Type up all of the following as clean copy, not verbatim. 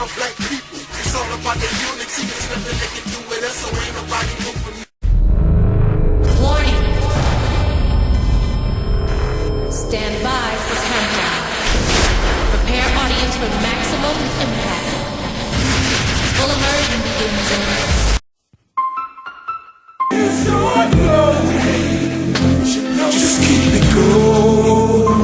my black people. It's all about the unity. There's nothing they can do with us, so ain't nobody moving me. Warning. Stand by for countdown. Prepare audience for maximum impact. Full immersion begins in... Just keep it going.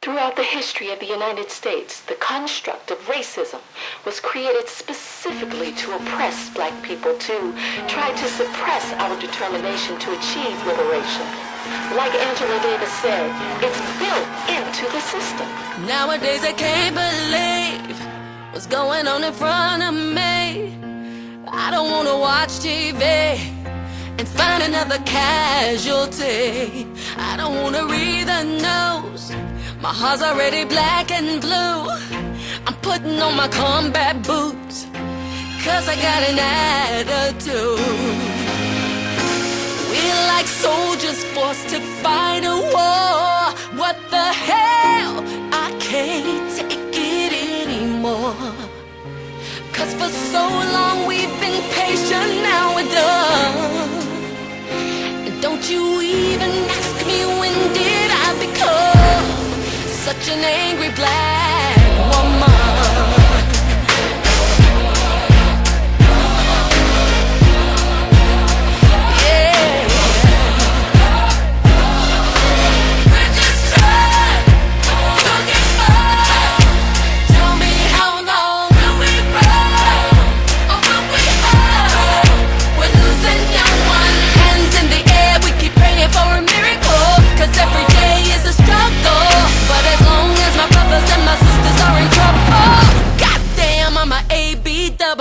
Throughout the history of the United States, the construct of racism was created specifically to oppress black people, to try to suppress our determination to achieve liberation. Like Angela Davis said, it's built into the system. Nowadays I can't believe what's going on in front of me. I don't want to watch TV and find another casualty. I don't want to read the news. My heart's already black and blue. I'm putting on my combat boots, cause I got an attitude. We're like soldiers forced to fight a war. What the hell? I can't take it anymore. Cause for so long we've been patient, now we're done. And don't you even ask me when did I become such an angry black woman.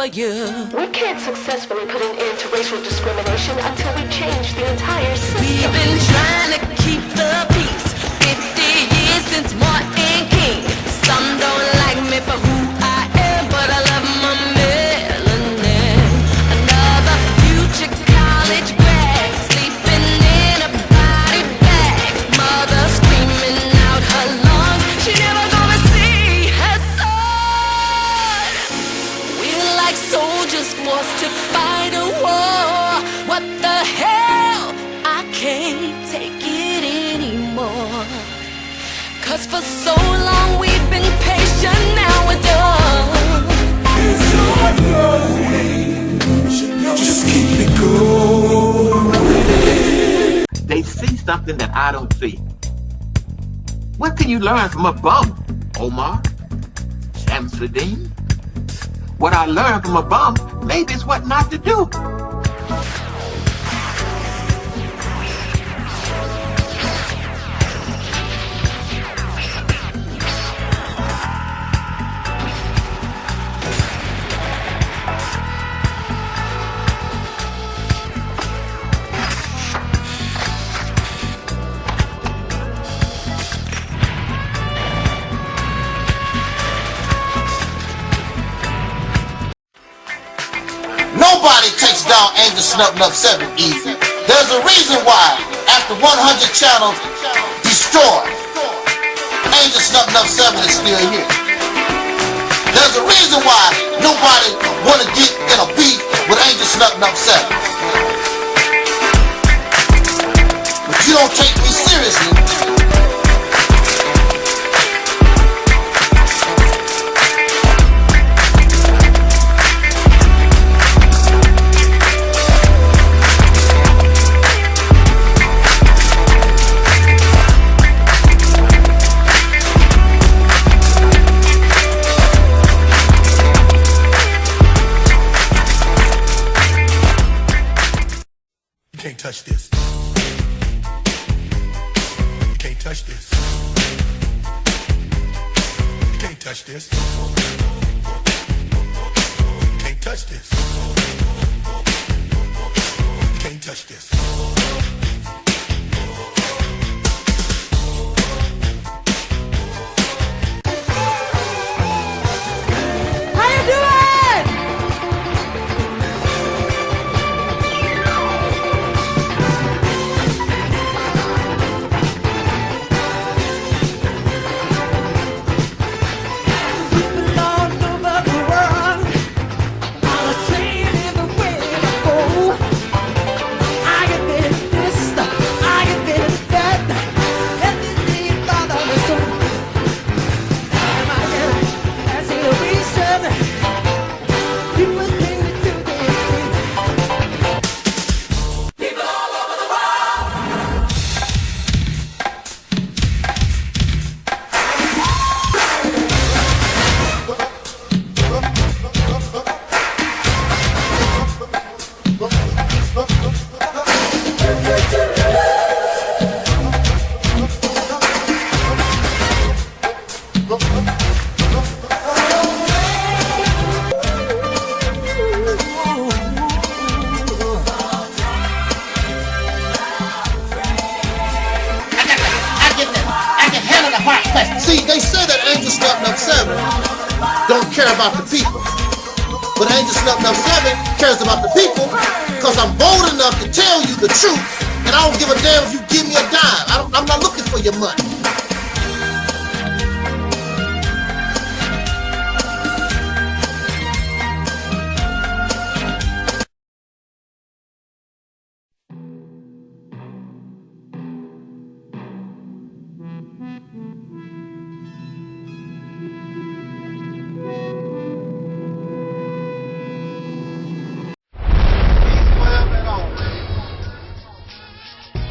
We can't successfully put an end to racial discrimination until we change the entire system. We've been trying to keep the peace 50 years since Martin King. Some don't like me for who I am, but I love my melanin. Another future college grad sleeping in a body bag. Mother screaming out her lungs, she never gonna see her son. We're like soldiers forced to fight a war. What the hell? I can't take it anymore. Cause for so long we've been patient, now we're done. Just keep it going. They see something that I don't see. What can you learn from a bum, Omar? Shamsuddin? What I learned from a bum, maybe it's what not to do. Nobody takes down Angel Snubbing Up 7 easy. There's a reason why, after 100 channels destroyed, Angel Snubbing Up 7 is still here. There's a reason why nobody wanna get in a beef with Angel Snubbing Up 7. But you don't take me seriously. Touch this. You can't touch this. You can't touch this. You can't touch this. You can't touch this. How you doing? See, they say that Angel Snubbing Up 7 don't care about the people. But Angel Snubbing Up 7 cares about the people because I'm bold enough to tell you the truth, and I don't give a damn if you give me a dime. I'm not looking for your money.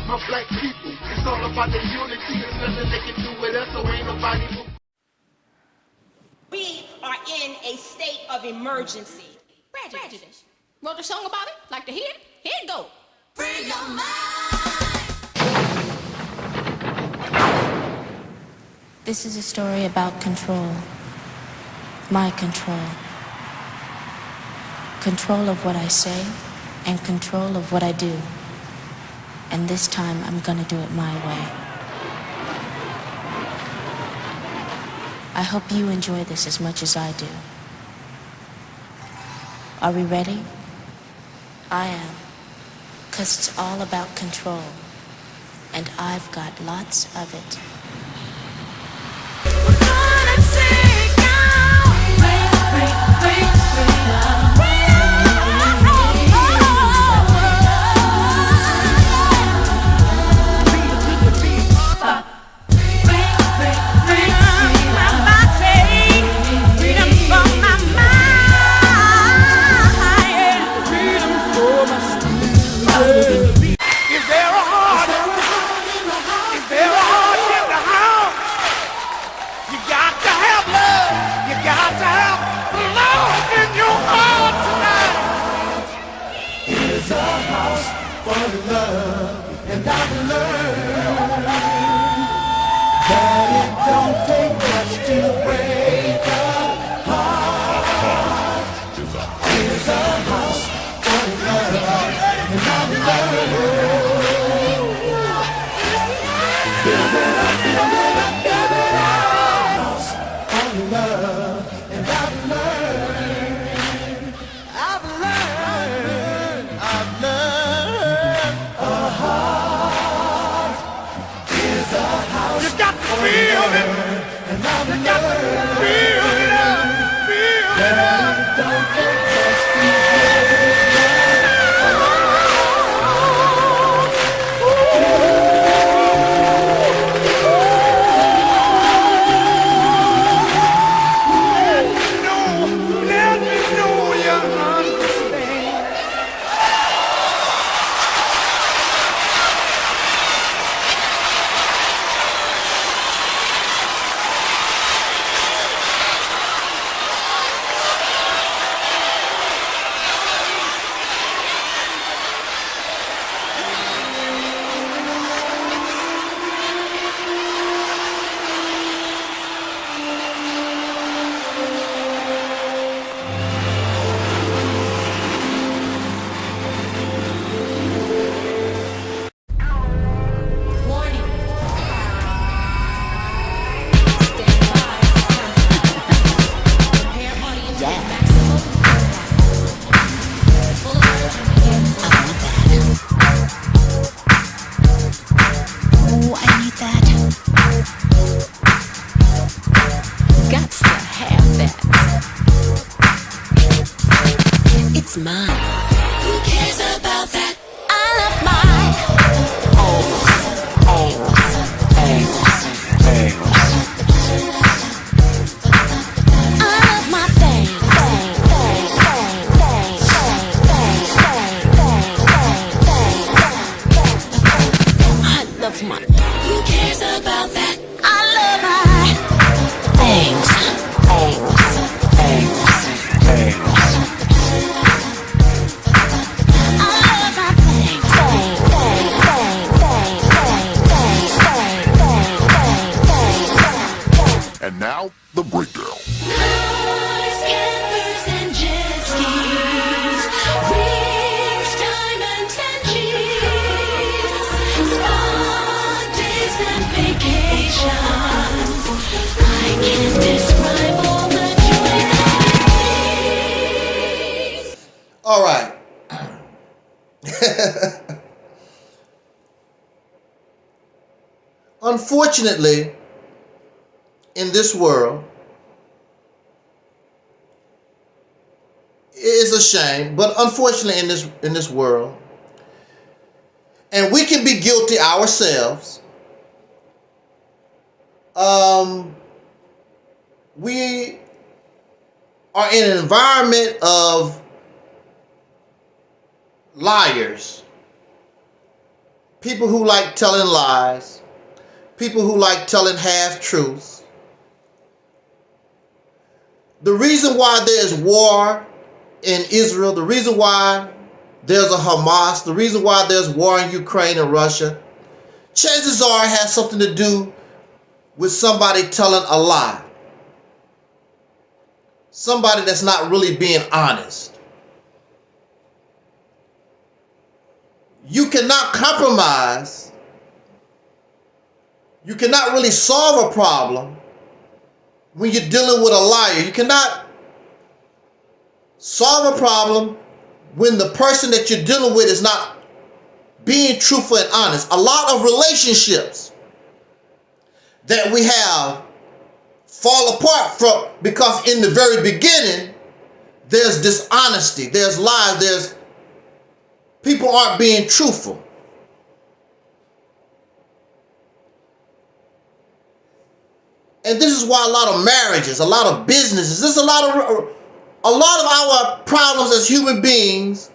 My black people, it's all about the unity. There's nothing they can do with us, so ain't nobody. We are in a state of emergency. Prejudice. Wrote a song about it? Like to hear it? Here it go. Free your mind. This is a story about control. My control. Control of what I say and control of what I do. And this time I'm gonna do it my way. I hope you enjoy this as much as I do. Are we ready? I am. 'Cause it's all about control. And I've got lots of it. Is there a heart? Is there a heart? it's mine. Who cares about that? I love my Who cares about that? I love my things. And now, the breakdown. Cars, campers, and jet skis, rings, diamonds, and cheese, spa days and vacations. I can't describe all the joy that it brings. All right. Unfortunately, in this world, it is a shame, but unfortunately in this world, and we can be guilty ourselves, we are in an environment of liars, people who like telling lies, people who like telling half-truths. The reason why there's war in Israel, the reason why there's a Hamas, the reason why there's war in Ukraine and Russia, chances are it has something to do with somebody telling a lie. Somebody that's not really being honest. You cannot compromise. You cannot really solve a problem when you're dealing with a liar. You cannot solve a problem when the person that you're dealing with is not being truthful and honest. A lot of relationships that we have fall apart from because in the very beginning there's dishonesty, there's lies, there's people aren't being truthful. And this is why a lot of marriages, a lot of businesses, there's a lot of our problems as human beings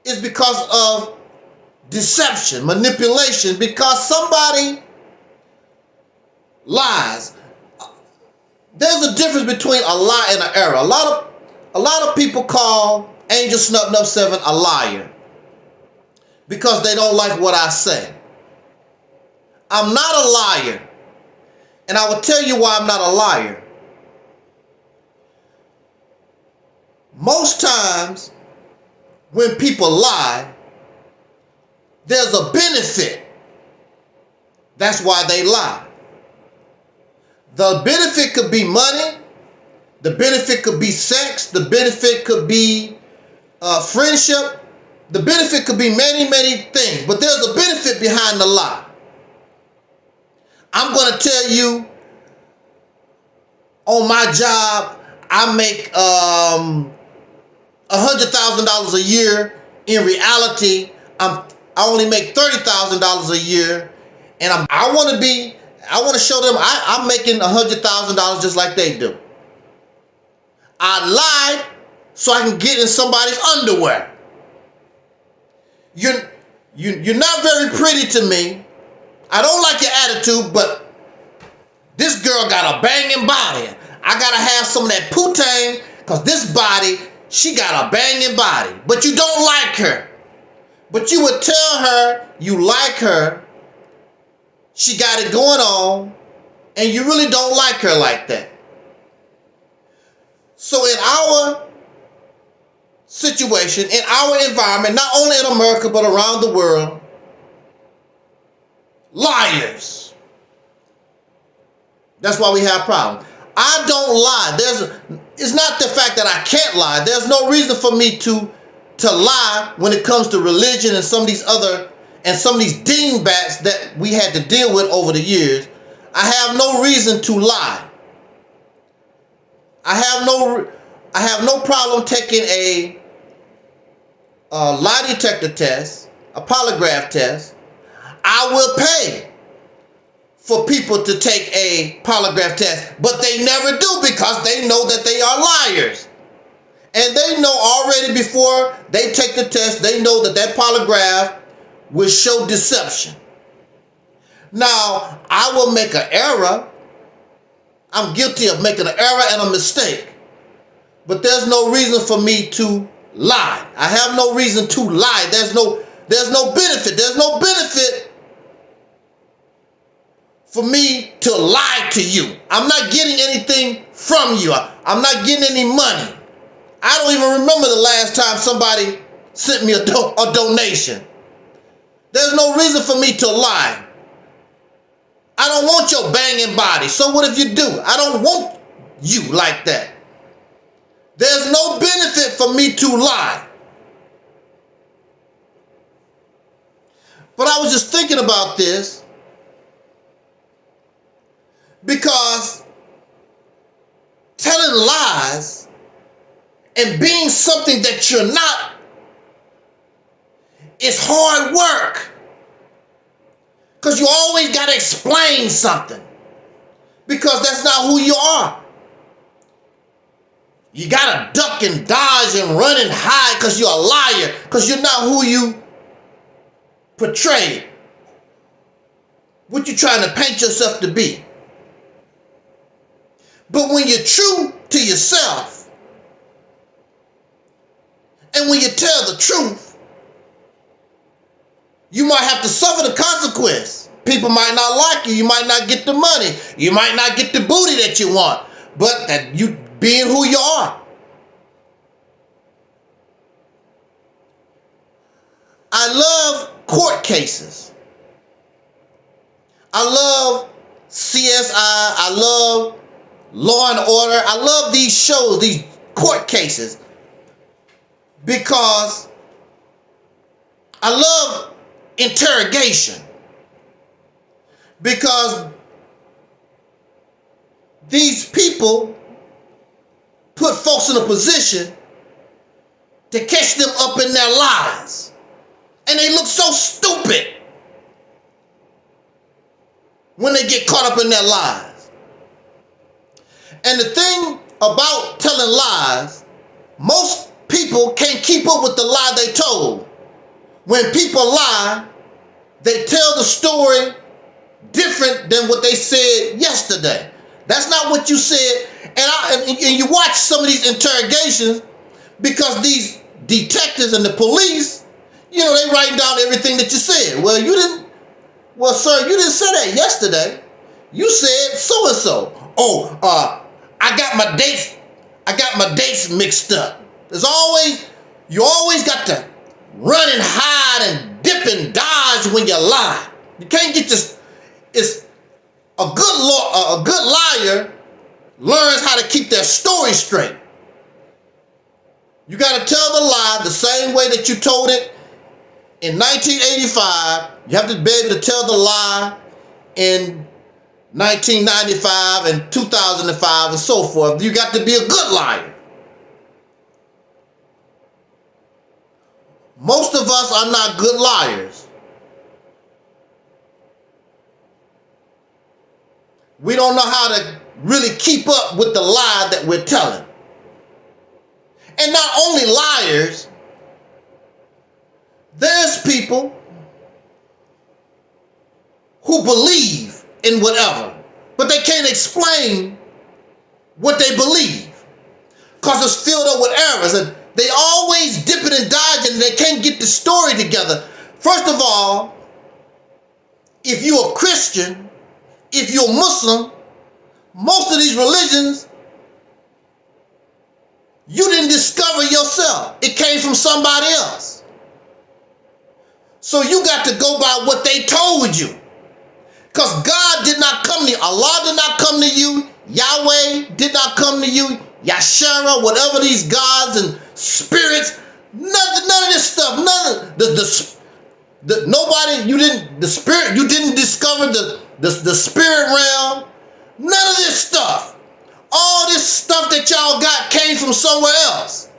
is because of deception, manipulation, because somebody lies. There's a difference between a lie and an error. A lot of people call Angel Snub Nub 7 a liar because they don't like what I say. I'm not a liar. And I will tell you why I'm not a liar. Most times when people lie, there's a benefit. That's why they lie. The benefit could be money. The benefit could be sex. The benefit could be friendship. The benefit could be many, many things. But there's a benefit behind the lie. I'm going to tell you, on my job, I make $100,000 a year. In reality, I only make $30,000 a year, and I want to show them I'm making $100,000 just like they do. I lied so I can get in somebody's underwear. You're not very pretty to me. I don't like your attitude, but this girl got a banging body. I gotta have some of that poutine, because this body, she got a banging body. But you don't like her. But you would tell her you like her. She got it going on, and you really don't like her like that. So in our situation, in our environment, not only in America, but around the world, liars. That's why we have problems. I don't lie. It's not the fact that I can't lie. There's no reason for me to lie when it comes to religion and some of these dingbats that we had to deal with over the years. I have no reason to lie. I I have no problem taking a lie detector test, a polygraph test. I will pay for people to take a polygraph test, but they never do because they know that they are liars. And they know already before they take the test, they know that that polygraph will show deception. Now, I will make an error. I'm guilty of making an error and a mistake. But there's no reason for me to lie. I have no reason to lie. There's no benefit. There's no benefit for me to lie to you. I'm not getting anything from you. I'm not getting any money. I don't even remember the last time somebody sent me a donation. There's no reason for me to lie. I don't want your banging body. So what if you do? I don't want you like that. There's no benefit for me to lie. But I was just thinking about this because telling lies and being something that you're not is hard work. Because you always got to explain something. Because that's not who you are. You got to duck and dodge and run and hide because you're a liar. Because you're not who you portray. What you're trying to paint yourself to be. But when you're true to yourself, and when you tell the truth, you might have to suffer the consequence. People might not like you. You might not get the money. You might not get the booty that you want. But that you being who you are. I love court cases. I love CSI. I love Law and Order. I love these shows, these court cases. Because I love interrogation. Because these people put folks in a position to catch them up in their lies. And they look so stupid when they get caught up in their lies. And the thing about telling lies, most people can't keep up with the lie they told. When people lie, they tell the story different than what they said yesterday. That's not what you said. And you watch some of these interrogations because these detectives and the police, you know, they write down everything that you said. Well, sir, you didn't say that yesterday. You said so-and-so. Oh, I got my dates mixed up. You always got to run and hide and dip and dodge when you lie. You can't get this. It's a good liar learns how to keep their story straight. You got to tell the lie the same way that you told it in 1985. You have to be able to tell the lie in 1995 and 2005 and so forth. You got to be a good liar. Most of us are not good liars. We don't know how to really keep up with the lie that we're telling. And not only liars, there's people who believe in whatever, but they can't explain what they believe because it's filled up with errors, and they always dipping and dodging and they can't get the story together. First of all, if you're a Christian, if you're Muslim, most of these religions, you didn't discover yourself. It came from somebody else. So you got to go by what they told you. Because God did not come to you. Allah did not come to you. Yahweh did not come to you. Yashara, whatever these gods and spirits, none of this stuff, you didn't discover the spirit realm, none of this stuff. all this stuff that y'all got came from somewhere else.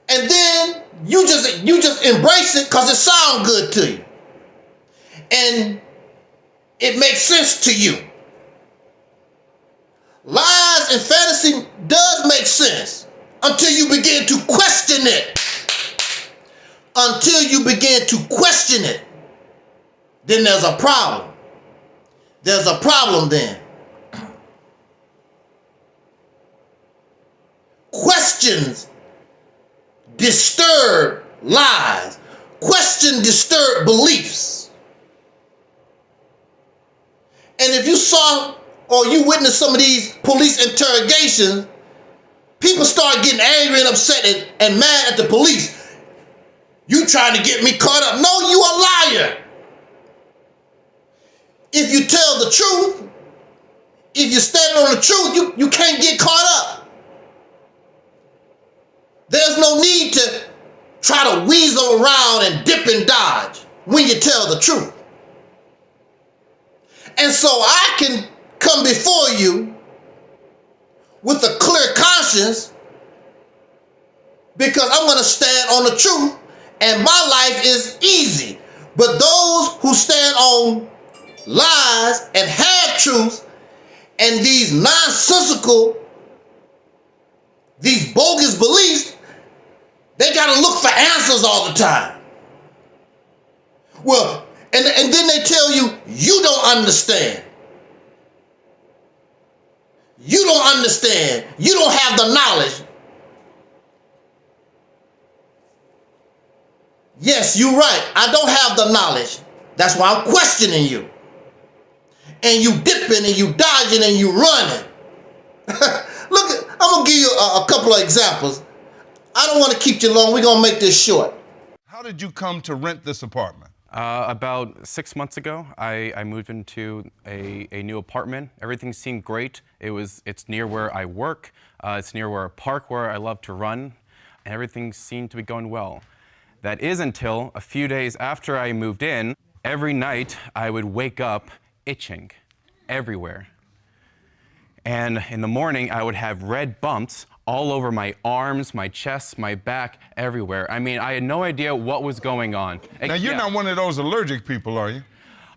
And then you just embrace it because it sounds good to you. And it makes sense to you. Lies and fantasy does make sense until you begin to question it. Until you begin to question it, then there's a problem. There's a problem then. Questions disturb lies. Questions disturb beliefs. And if you saw or you witnessed some of these police interrogations, people start getting angry and upset and mad at the police. You trying to get me caught up. No, you a liar. If you tell the truth, if you stand on the truth, you can't get caught up. There's no need to try to weasel around and dip and dodge when you tell the truth. And so I can come before you with a clear conscience because I'm going to stand on the truth and my life is easy. But those who stand on lies and half truths and these nonsensical, these bogus beliefs, they got to look for answers all the time. Well, and then they tell you, you don't understand. You don't understand. You don't have the knowledge. Yes, you're right. I don't have the knowledge. That's why I'm questioning you. And you dipping and you dodging and you running. Look, I'm going to give you a couple of examples. I don't want to keep you long. We're going to make this short. How did you come to rent this apartment? About 6 months ago, I moved into a new apartment. Everything seemed great. It's near where I work. It's near where a park where I love to run. And everything seemed to be going well. That is until a few days after I moved in, every night I would wake up itching everywhere. And in the morning, I would have red bumps all over my arms, my chest, my back, everywhere. I mean, I had no idea what was going on. Now, you're not one of those allergic people, are you?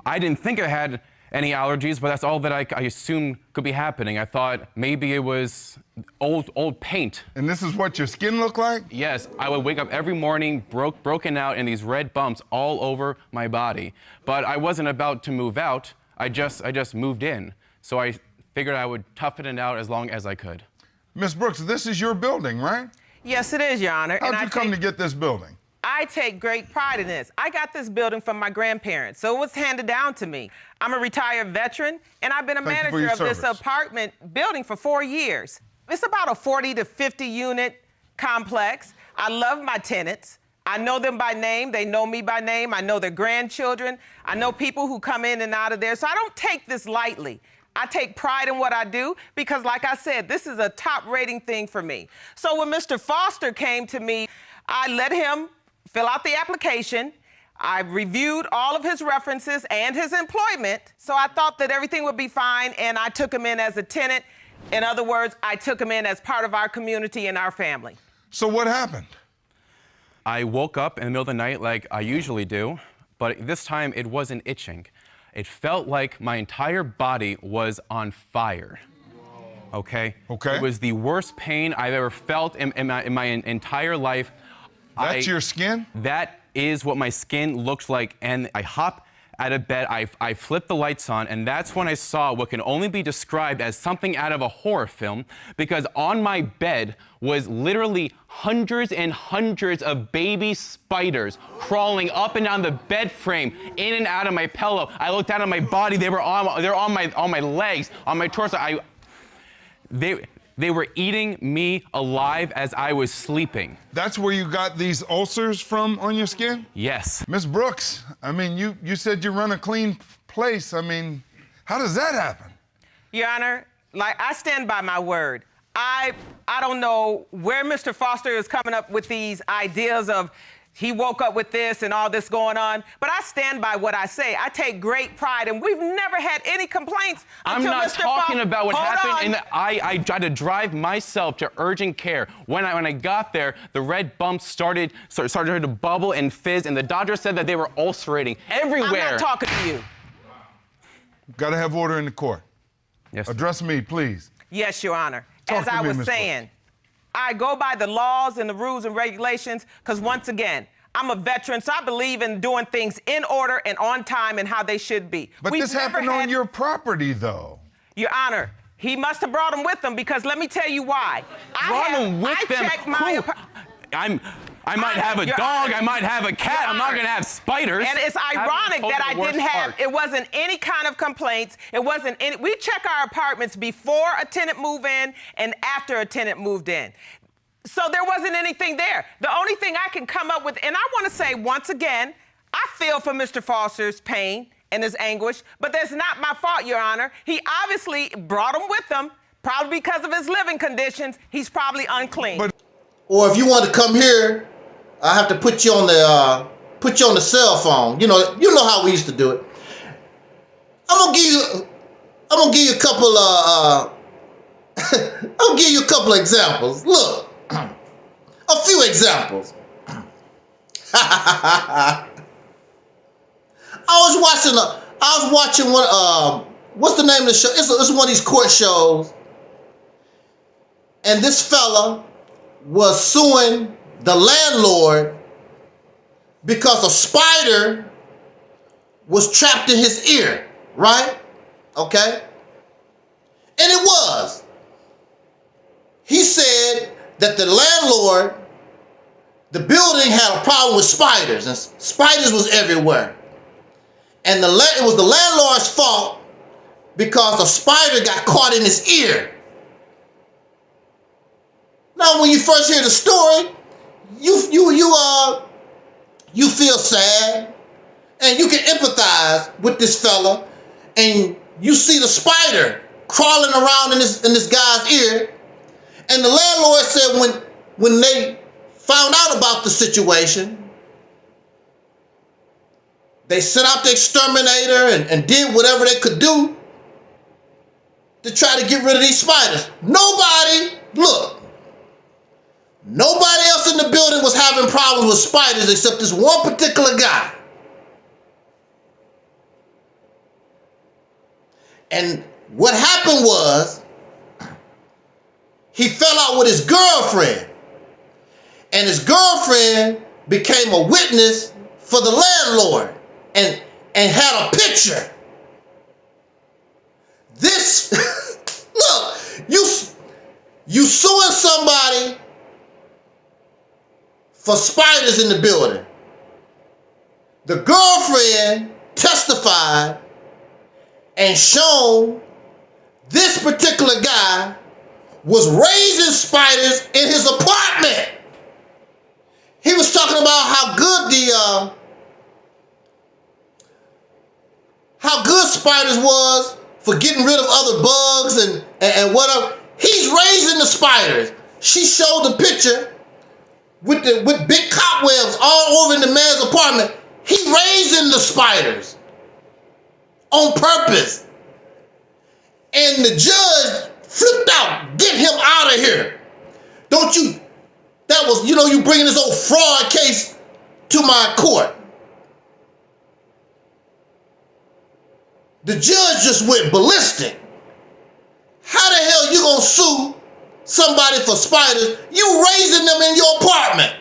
I didn't think I had any allergies, but that's all that I assumed could be happening. I thought maybe it was old paint. And this is what your skin looked like? Yes, I would wake up every morning broken out in these red bumps all over my body. But I wasn't about to move out. I just moved in. So I figured I would toughen it out as long as I could. Miss Brooks, this is your building, right? Yes, it is, Your Honor. How'd you come to get this building? I take great pride in this. I got this building from my grandparents, so it was handed down to me. I'm a retired veteran, and I've been a manager of this apartment building for 4 years. It's about a 40 to 50 unit complex. I love my tenants. I know them by name. They know me by name. I know their grandchildren. I know people who come in and out of there, so I don't take this lightly. I take pride in what I do because, like I said, this is a top rating thing for me. So when Mr. Foster came to me, I let him fill out the application. I reviewed all of his references and his employment. So I thought that everything would be fine, and I took him in as a tenant. In other words, I took him in as part of our community and our family. So what happened? I woke up in the middle of the night like I usually do, but this time it wasn't itching. It felt like my entire body was on fire. Okay? Okay. It was the worst pain I've ever felt in my entire life. That's your skin? That is what my skin looked like. And I hop out of bed, I flipped the lights on, and that's when I saw what can only be described as something out of a horror film, because on my bed was literally hundreds and hundreds of baby spiders crawling up and down the bed frame, in and out of my pillow. I looked down at my body, they were on my legs, on my torso. They were eating me alive as I was sleeping. That's where you got these ulcers from on your skin? Yes. Miss Brooks, I mean, you said you run a clean place. I mean, how does that happen? Your Honor, like, I stand by my word. I don't know where Mr. Foster is coming up with these ideas of he woke up with this and all this going on. But I stand by what I say. I take great pride, and we've never had any complaints. I'm not talking about what happened. I tried to drive myself to urgent care. When I got there, the red bumps started to bubble and fizz, and the doctor said that they were ulcerating everywhere. I'm not talking to you. Got to have order in the court. Yes. Address me, please. Yes, Your Honor. Talk As to I me, was Ms. saying, I go by the laws and the rules and regulations because, once again, I'm a veteran, so I believe in doing things in order and on time and how they should be. But this happened on your property, though. Your Honor, he must have brought him with him because let me tell you why. Brought him with them? I might have a dog, I might have a cat, I'm not gonna have spiders. And it's ironic that I didn't have, it wasn't any kind of complaints, it wasn't any, we check our apartments before a tenant moved in and after a tenant moved in. So there wasn't anything there. The only thing I can come up with, and I wanna say once again, I feel for Mr. Foster's pain and his anguish, but that's not my fault, Your Honor. He obviously brought him with him, probably because of his living conditions, he's probably unclean. Or if you want to come here, I have to put you on the cell phone. You know how we used to do it. I'm gonna give you a couple of I'll give you a couple of examples. Look, a few examples. I was watching one. What's the name of the show? It's one of these court shows, and this fella was suing the landlord because a spider was trapped in his ear, right? Okay? And it was. He said that the landlord, the building had a problem with spiders, and spiders was everywhere. And it was the landlord's fault because a spider got caught in his ear. Now, when you first hear the story, you feel sad, and you can empathize with this fella, and you see the spider crawling around in this guy's ear, and the landlord said when they found out about the situation, they sent out the exterminator and did whatever they could do to try to get rid of these spiders. Nobody else in the building was having problems with spiders except this one particular guy. And what happened was, he fell out with his girlfriend. And his girlfriend became a witness for the landlord and had a picture. This, look, you suing somebody for spiders in the building. The girlfriend testified and shown this particular guy was raising spiders in his apartment. He was talking about how good spiders was for getting rid of other bugs and whatever. He's raising the spiders. She showed the picture with big cobwebs all over in the man's apartment. He raising the spiders on purpose. And the judge flipped out. Get him out of here. That was, you bringing this old fraud case to my court. The judge just went ballistic. How the hell you gonna sue somebody for spiders? You raising them in your apartment.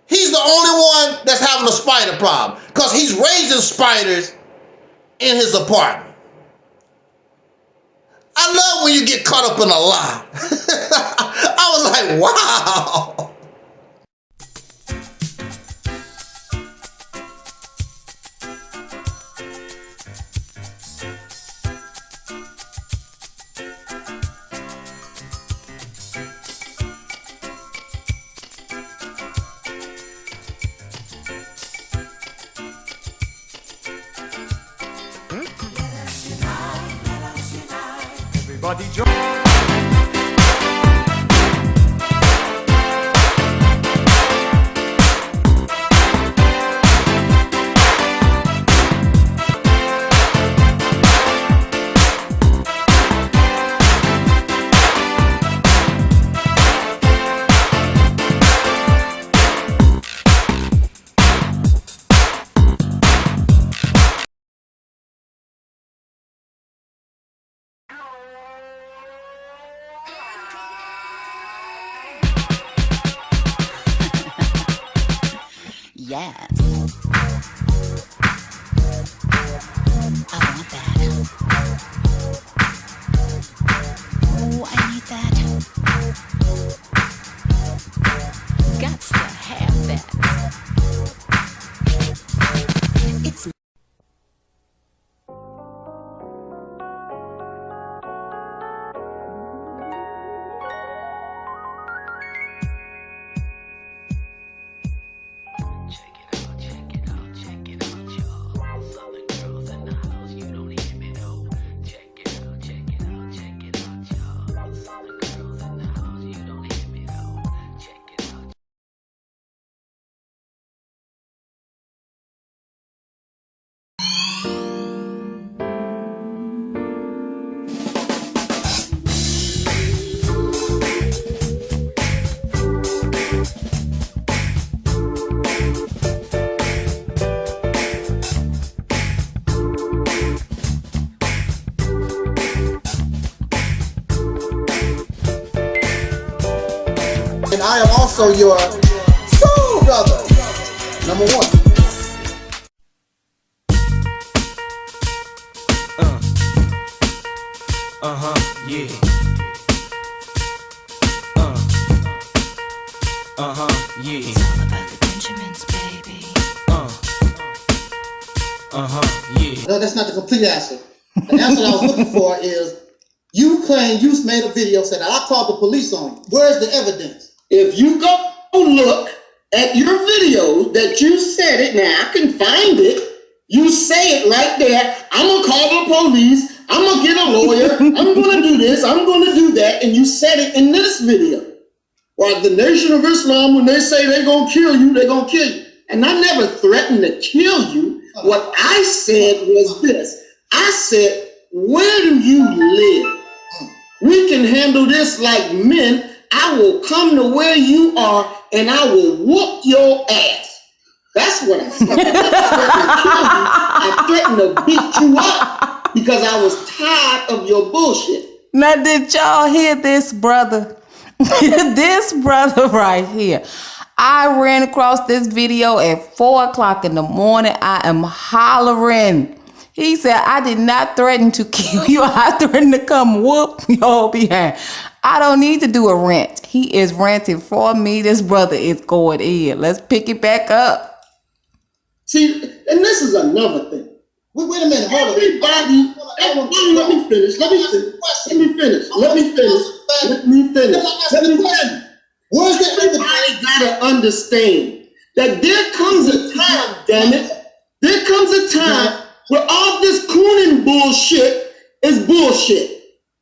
He's the only one that's having a spider problem because he's raising spiders in his apartment. I love when you get caught up in a lie. I was like, wow. Everybody join. Yes. I want that. Oh, I need that. Gots to have that. It's And I am also your soul brother, number one. Yeah. Yeah. It's all about the Benjamins, baby. Yeah. No, that's not the complete answer. The answer that I was looking for is you claim you made a video saying that I called the police on you. Where's the evidence? If you go look at your video that you said it, now I can find it. You say it right there. I'm gonna call the police. I'm gonna get a lawyer. I'm gonna do this. I'm gonna do that. And you said it in this video. Well, the Nation of Islam, when they say they're gonna kill you, they're gonna kill you. And I never threatened to kill you. What I said was this. I said, where do you live? We can handle this like men. I will come to where you are and I will whoop your ass. That's what I said. I threatened to beat you up because I was tired of your bullshit. Now, did y'all hear this, brother? This brother right here. I ran across this video at 4 o'clock in the morning. I am hollering. He said, I did not threaten to kill you. I threatened to come whoop your behind. I don't need to do a rant. He is ranting for me. This brother is going in. Let's pick it back up. See, and this is another thing. Wait a minute. Hold everybody, let me finish. Where's the everybody gotta understand that there comes a time, damn it. There comes a time where all this cooning bullshit is bullshit.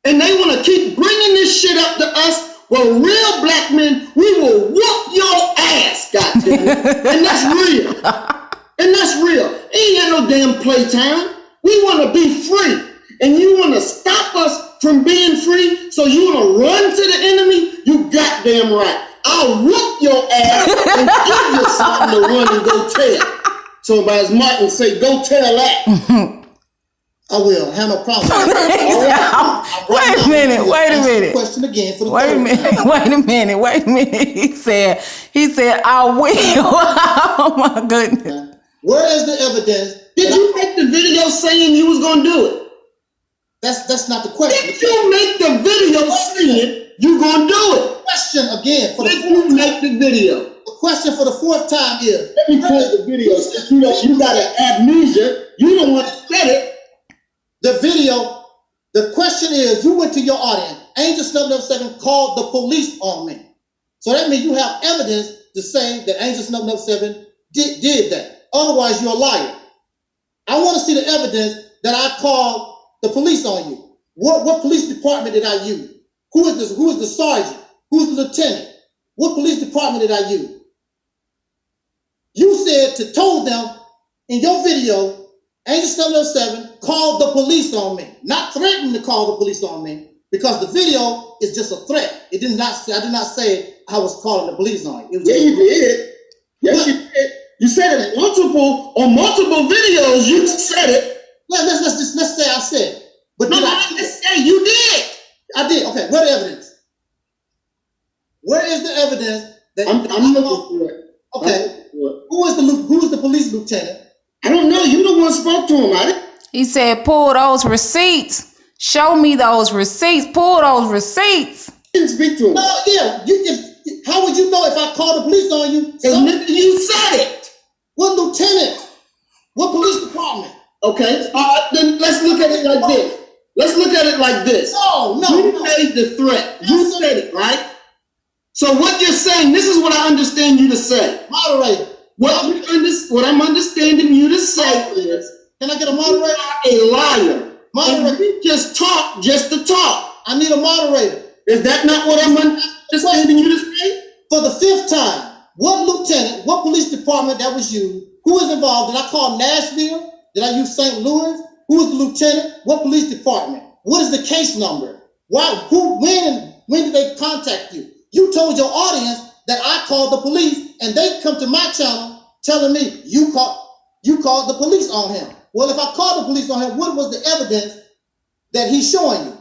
And they want to keep bringing this shit up to us. Well, real black men, we will whoop your ass, goddammit. And that's real. And that's real. Ain't got no damn playtime. We want to be free. And you want to stop us from being free, so you want to run to the enemy? You goddamn right. I'll whoop your ass and give you something to run and go tell. So as Martin say, go tell that. I will. Have no problem. Wait a minute. Question again for the Wait a minute. He said, I will. Oh my goodness. Where is the evidence? Did you make the video saying you was gonna do it? That's not the question. Did you make the video saying you gonna do it? Question again for Did you make the video? The question for the fourth time is. Let me play the video. Since you got an amnesia, you don't want to say it. The video, the question is, you went to your audience. Angel 707 called the police on me. So that means you have evidence to say that Angel 707 did that. Otherwise, you're a liar. I want to see the evidence that I called the police on you. What police department did I use? Who is the sergeant? Who's the lieutenant? What police department did I use? You said told them in your video, Angel 707 called the police on me, not threatened to call the police on me, because the video is just a threat. I did not say I was calling the police on you. Yeah, you did. Yes, you did. You said it on multiple videos. You said it. Let's say I said it. But let's say you did. I did. Okay. Where the evidence? Where is the evidence that I'm looking for it? Okay. Who is who's the police lieutenant? I don't know. You the one spoke to him, right? He said, pull those receipts. Show me those receipts. Pull those receipts. Didn't speak to him. No, yeah. How would you know if I called the police on you? You said it. What lieutenant? What police department? Okay. Then let's look at it like this. Let's look at it like this. No. You made the threat. You said it, right? So what you're saying, this is what I understand you to say. Moderator. What I'm understanding you to say is, can I get a moderator? A liar. Moderator. You just talk just to talk. I need a moderator. Is that not what I'm understanding you to say? For the 5th time, what lieutenant, what police department that was you? Who was involved? Did I call Nashville? Did I use St. Louis? Who was the lieutenant? What police department? What is the case number? Why? Who? When did they contact you? You told your audience that I called the police, and they come to my channel telling me you called the police on him. Well, if I called the police on him, what was the evidence that he's showing you?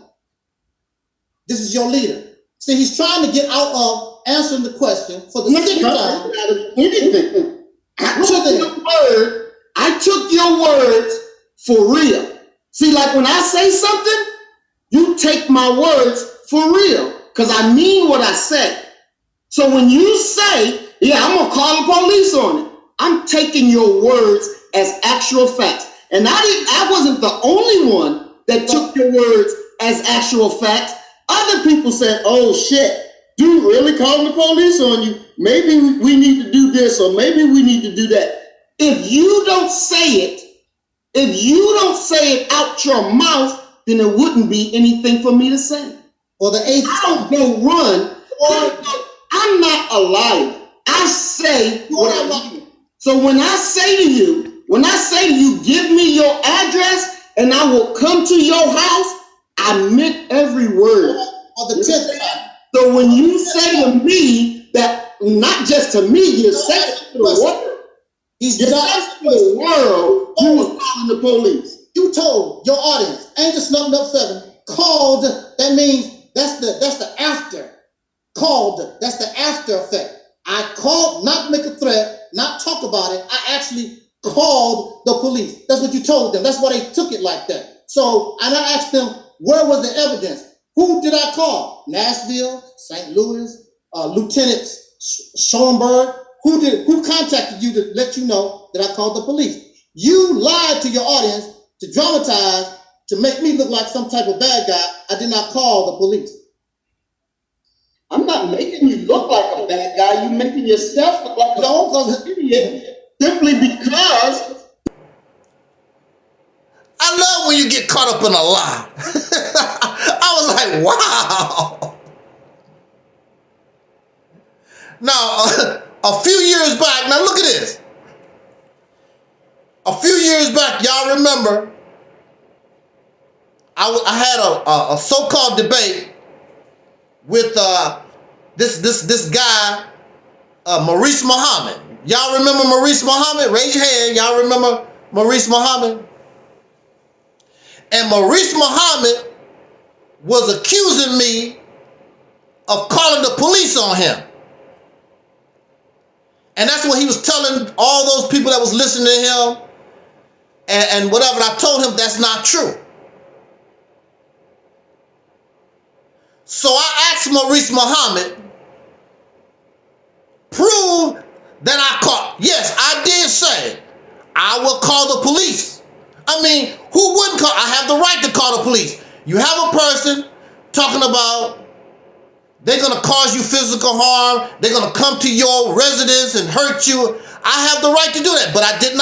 This is your leader. See, he's trying to get out of answering the question for the 6th time. Anything. I took your words for real. See, like when I say something, you take my words for real, because I mean what I say. So when you say, yeah, I'm going to call the police on it, I'm taking your words as actual facts. And I wasn't the only one that took your words as actual facts. Other people said, oh shit, dude really calling the police on you. Maybe we need to do this, or maybe we need to do that. If you don't say it out your mouth, then there wouldn't be anything for me to say. Or the 8th I don't go run. I'm not a liar. I say what I mean. So when I say to you, give me your address and I will come to your house, I meant every word. Or the 10th time. So when you say to me that, not just to me, you say it to the world. He's just to the world who was calling the police. You told your audience, Angel Snubbing Up 7 called, that means that's the after. Called, that's the after effect. I called, not make a threat, not talk about it. I actually called the police. That's what you told them. That's why they took it like that. So, and I asked them, where was the evidence? Who did I call? Nashville, St. Louis, Lieutenant Schoenberg. Who contacted you to let you know that I called the police? You lied to your audience to dramatize, to make me look like some type of bad guy. I did not call the police. I'm not making you look like a bad guy. You're making yourself look like an idiot. Simply because I love when you get caught up in a lie. I was like, wow. Now, a few years back, now look at this. A few years back, y'all remember, I had a so-called debate with this guy, Maurice Muhammad. Y'all remember Maurice Muhammad? Raise your hand. Y'all remember Maurice Muhammad? And Maurice Muhammad was accusing me of calling the police on him. And that's what he was telling all those people that was listening to him and whatever. And I told him that's not true. So I asked Maurice Muhammad, prove that I called. Yes, I did say I will call the police. I mean, who wouldn't call? I have the right to call the police. You have a person talking about they're going to cause you physical harm. They're going to come to your residence and hurt you. I have the right to do that, but I did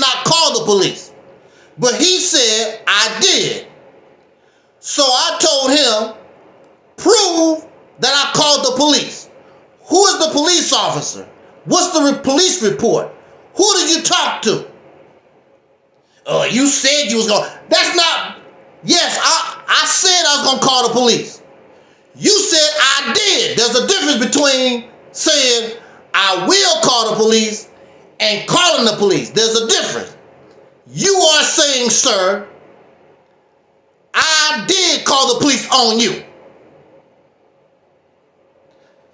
not call the police. But he said I did. So I told him, prove that I called the police. Who is the police officer? What's the police report? Who did you talk to? Oh, you said you was going to. That's not. Yes, I said I was going to call the police. You said I did. There's a difference between saying I will call the police and calling the police. There's a difference. You are saying, sir, I did call the police on you.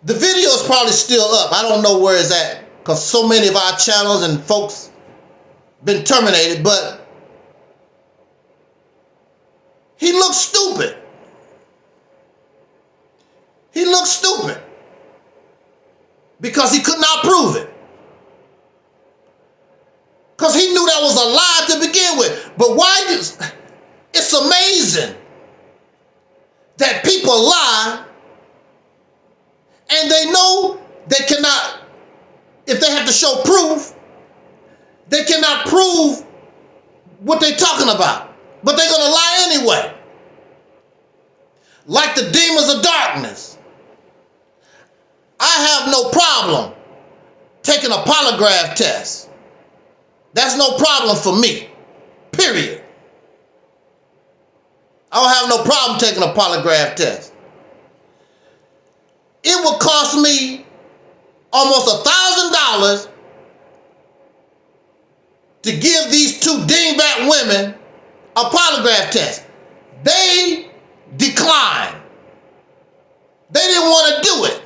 The video is probably still up. I don't know where it's at. because so many of our channels and folks been terminated, but he looked stupid. He looked stupid because he could not prove it. Because he knew that was a lie to begin with. But why does, it's amazing that people lie and they know they cannot, if they have to show proof, they cannot prove what they're talking about. But they're going to lie anyway. Like the demons of darkness. I have no problem taking a polygraph test. That's no problem for me, period. I don't have no problem taking a polygraph test. It would cost me almost $1,000 to give these two dingbat women a polygraph test. They declined. They didn't want to do it.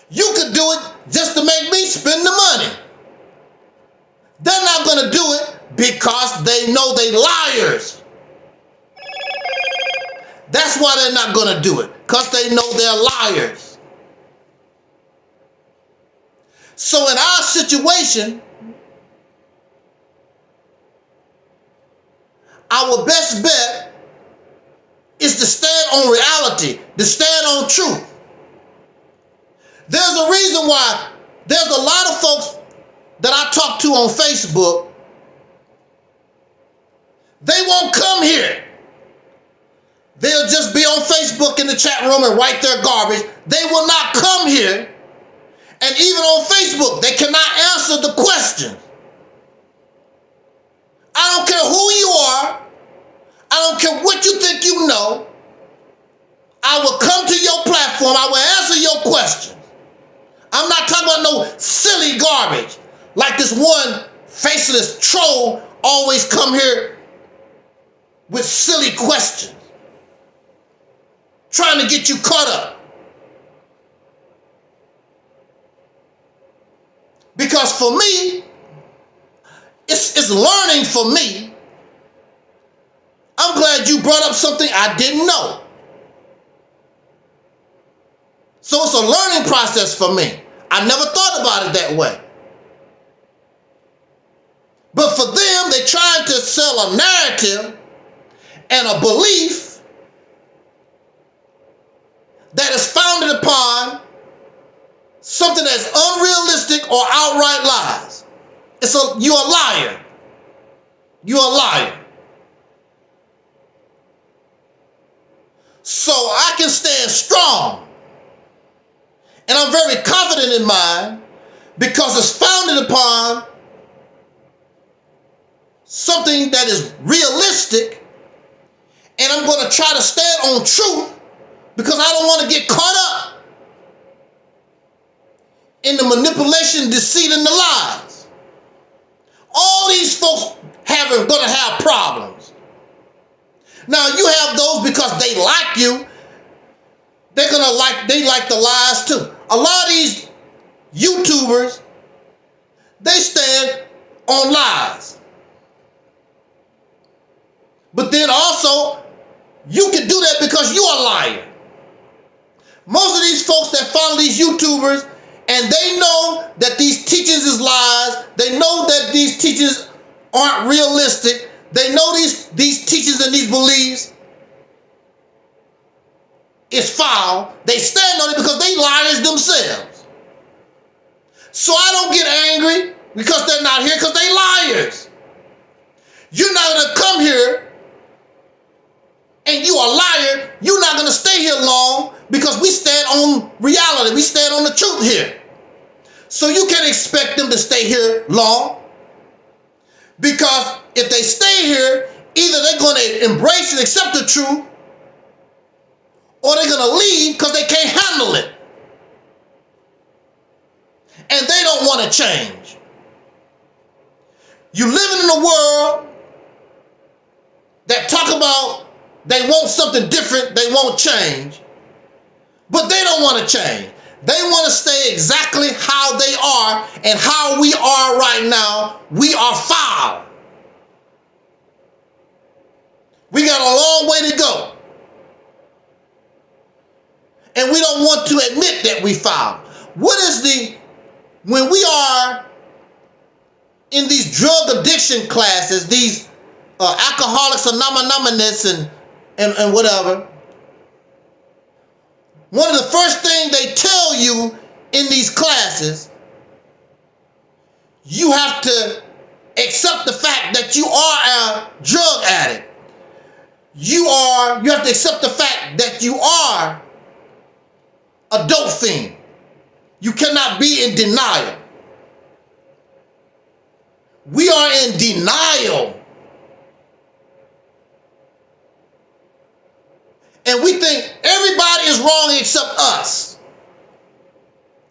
You could do it just to make me spend the money. They're not going to do it because they know they liars. That's why they're not going to do it, because they know they're liars. So in our situation, our best bet is to stand on reality, to stand on truth. There's a reason why there's a lot of folks that I talk to on Facebook, they won't come here. They'll just be on Facebook in the chat room and write their garbage. They will not come here. And even on Facebook, they cannot answer the question. I don't care who you are. I don't care what you think you know. I will come to your platform. I will answer your questions. I'm not talking about no silly garbage like this one faceless troll always come here with silly questions, trying to get you caught up. Because for me, it's learning for me. I'm glad you brought up something I didn't know. So it's a learning process for me. I never thought about it that way. But for them, they're trying to sell a narrative and a belief that is founded upon something that's unrealistic or outright lies. You're a liar. You're a liar. So I can stand strong. And I'm very confident in mine because it's founded upon something that is realistic, and I'm going to try to stand on truth because I don't want to get caught up in the manipulation, deceit, and the lies. All these folks going to have problems. Now you have those because they like you. They like the lies too. A lot of these YouTubers, they stand on lies. But then also, you can do that because you're a liar. Most of these folks that follow these YouTubers, and they know that these teachings is lies, they know that these teachings aren't realistic, they know these teachings and these beliefs is foul, they stand on it because they liars themselves. So I don't get angry because they're not here, because they liars. You're not going to come here and you a liar. You're not going to stay here long because we stand on reality. We stand on the truth here. So you can't expect them to stay here long, because if they stay here, either they're going to embrace and accept the truth, or they're going to leave because they can't handle it. And they don't want to change. You living in a world that talk about they want something different, they won't change, but they don't want to change. They want to stay exactly how they are, and how we are right now, we are foul. We got a long way to go. And we don't want to admit that we foul. When we are in these drug addiction classes, these Alcoholics Anonymous and whatever, one of the first things they tell you in these classes, you have to accept the fact that you are a drug addict. You have to accept the fact that you are a dope fiend. You cannot be in denial. We are in denial. And we think everybody is wrong except us.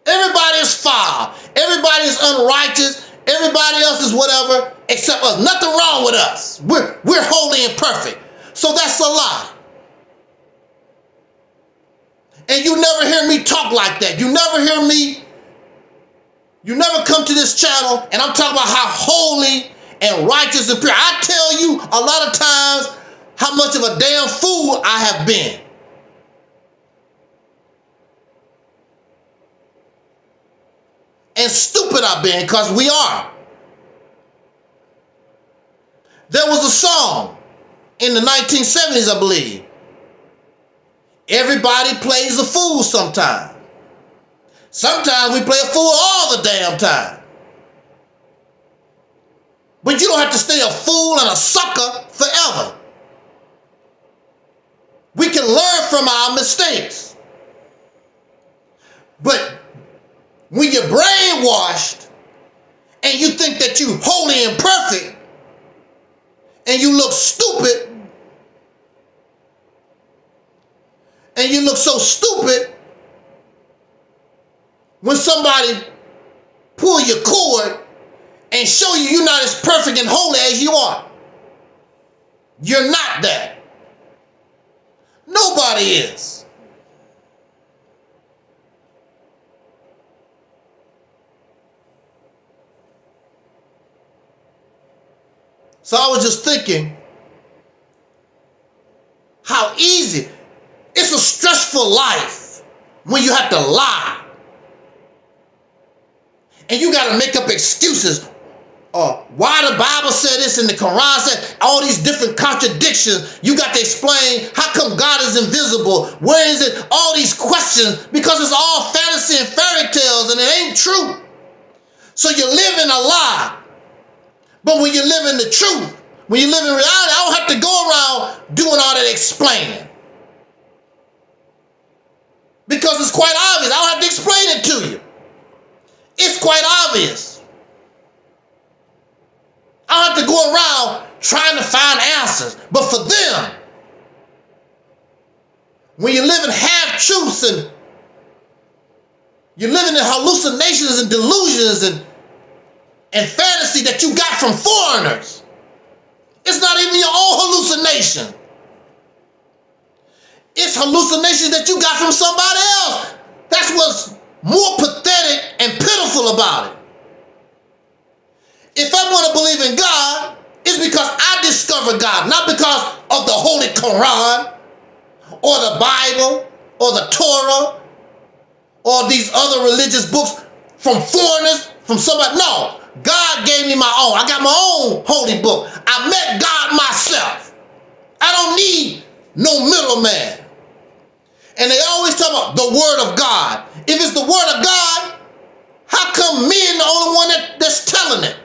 Everybody is foul. Everybody is unrighteous. Everybody else is whatever except us. Nothing wrong with us. We're holy and perfect. So that's a lie. And you never hear me talk like that. You never come to this channel and I'm talking about how holy and righteous and pure. I tell you a lot of times how much of a damn fool I have been. And stupid I've been, because we are. There was a song in the 1970s, I believe. Everybody plays a fool sometime. Sometimes we play a fool all the damn time. But you don't have to stay a fool and a sucker forever. We can learn from our mistakes. But when you're brainwashed and you think that you're holy and perfect and you look stupid, and you look so stupid when somebody pull your cord and show you you're not as perfect and holy as you are. You're not that. Nobody is. So I was just thinking how easy. It's a stressful life when you have to lie. And you got to make up excuses. Why the Bible said this and the Quran said all these different contradictions. You got to explain how come God is invisible. Where is it? All these questions, because it's all fantasy and fairy tales and it ain't true. So you're living a lie. But when you live in the truth, when you live in reality, I don't have to go around doing all that explaining. Because it's quite obvious. I don't have to explain it to you. It's quite obvious. I don't have to go around trying to find answers. But for them, when you're living half-truths and you're living in hallucinations and delusions and fantasy that you got from foreigners, it's not even your own hallucination. It's hallucinations that you got from somebody else. That's what's more pathetic and pitiful about it. If I want to believe in God, it's because I discovered God, not because of the Holy Quran or the Bible or the Torah or these other religious books from foreigners, from somebody. No, God gave me my own. I got my own holy book. I met God myself. I don't need no middleman. And they always talk about the word of God. If it's the word of God, how come men the only one that's telling it?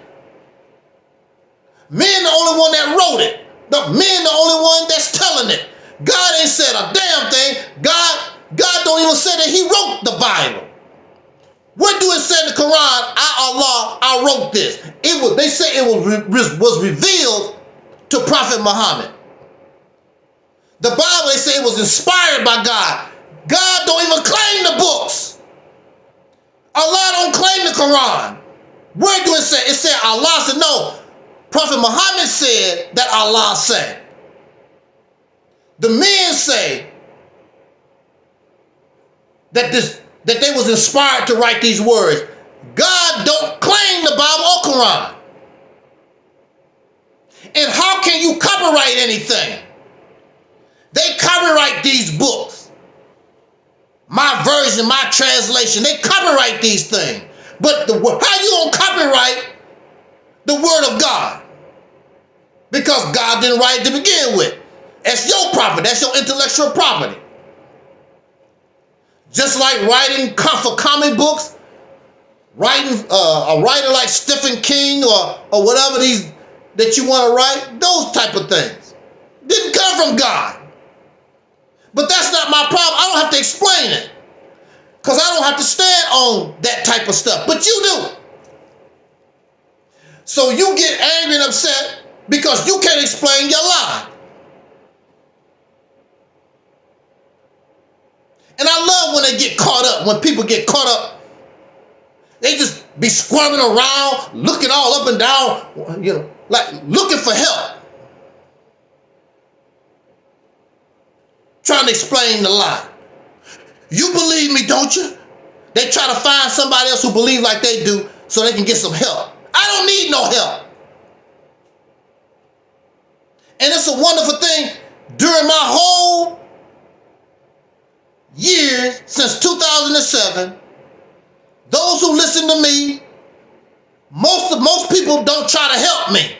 Men the only one that wrote it. Men the only one that's telling it. God ain't said a damn thing. God don't even say that he wrote the Bible. Where do it say in the Quran, I wrote this? They say it was revealed to Prophet Muhammad. The Bible, they say it was inspired by God. God don't even claim the books. Allah don't claim the Quran. Where do it say? It said Allah said, no. Prophet Muhammad said that Allah said. The men say that that they was inspired to write these words. God don't claim the Bible or Quran. And how can you copyright anything? They copyright these books. My version, my translation, they copyright these things. But how you gonna copyright the word of God? Because God didn't write it to begin with. That's your property. That's your intellectual property. Just like writing for comic books, writing a writer like Stephen King or whatever these that you want to write, those type of things didn't come from God. But that's not my problem. I don't have to explain it because I don't have to stand on that type of stuff. But you do. So you get angry and upset because you can't explain your lie. And I love when they get caught up, when people get caught up. They just be squirming around, looking all up and down, you know, like looking for help. Trying to explain the lie. You believe me, don't you? They try to find somebody else who believes like they do so they can get some help. I don't need no help. And it's a wonderful thing. During my whole years since 2007, those who listen to me, most people don't try to help me.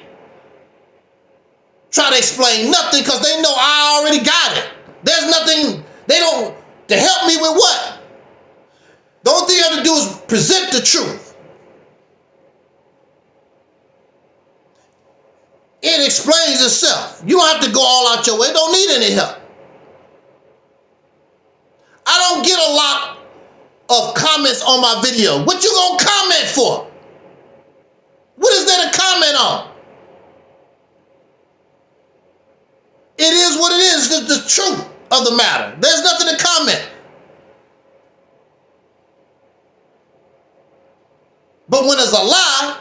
Try to explain nothing because they know I already got it. There's nothing, they don't, to help me with what? The only thing you have to do is present the truth. It explains itself. You don't have to go all out your way. Don't need any help. I don't get a lot of comments on my video. What you gonna comment for? What is there to comment on? It is what it is. The truth of the matter. There's nothing to comment. But when it's a lie,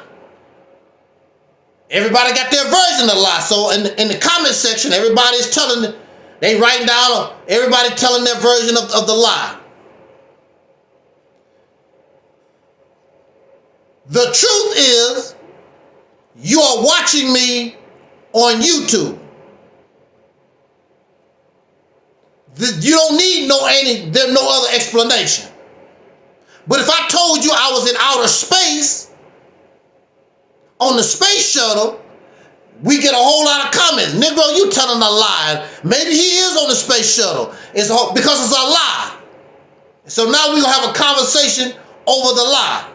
everybody got their version of the lie. So in the comment section, everybody's telling, they writing down, everybody telling their version of the lie. The truth is, you are watching me on YouTube. You don't need there's no other explanation. But if I told you I was in outer space, on the space shuttle, we get a whole lot of comments. Negro, you telling a lie. Maybe he is on the space shuttle. Because it's a lie. So now we're going to have a conversation over the lie.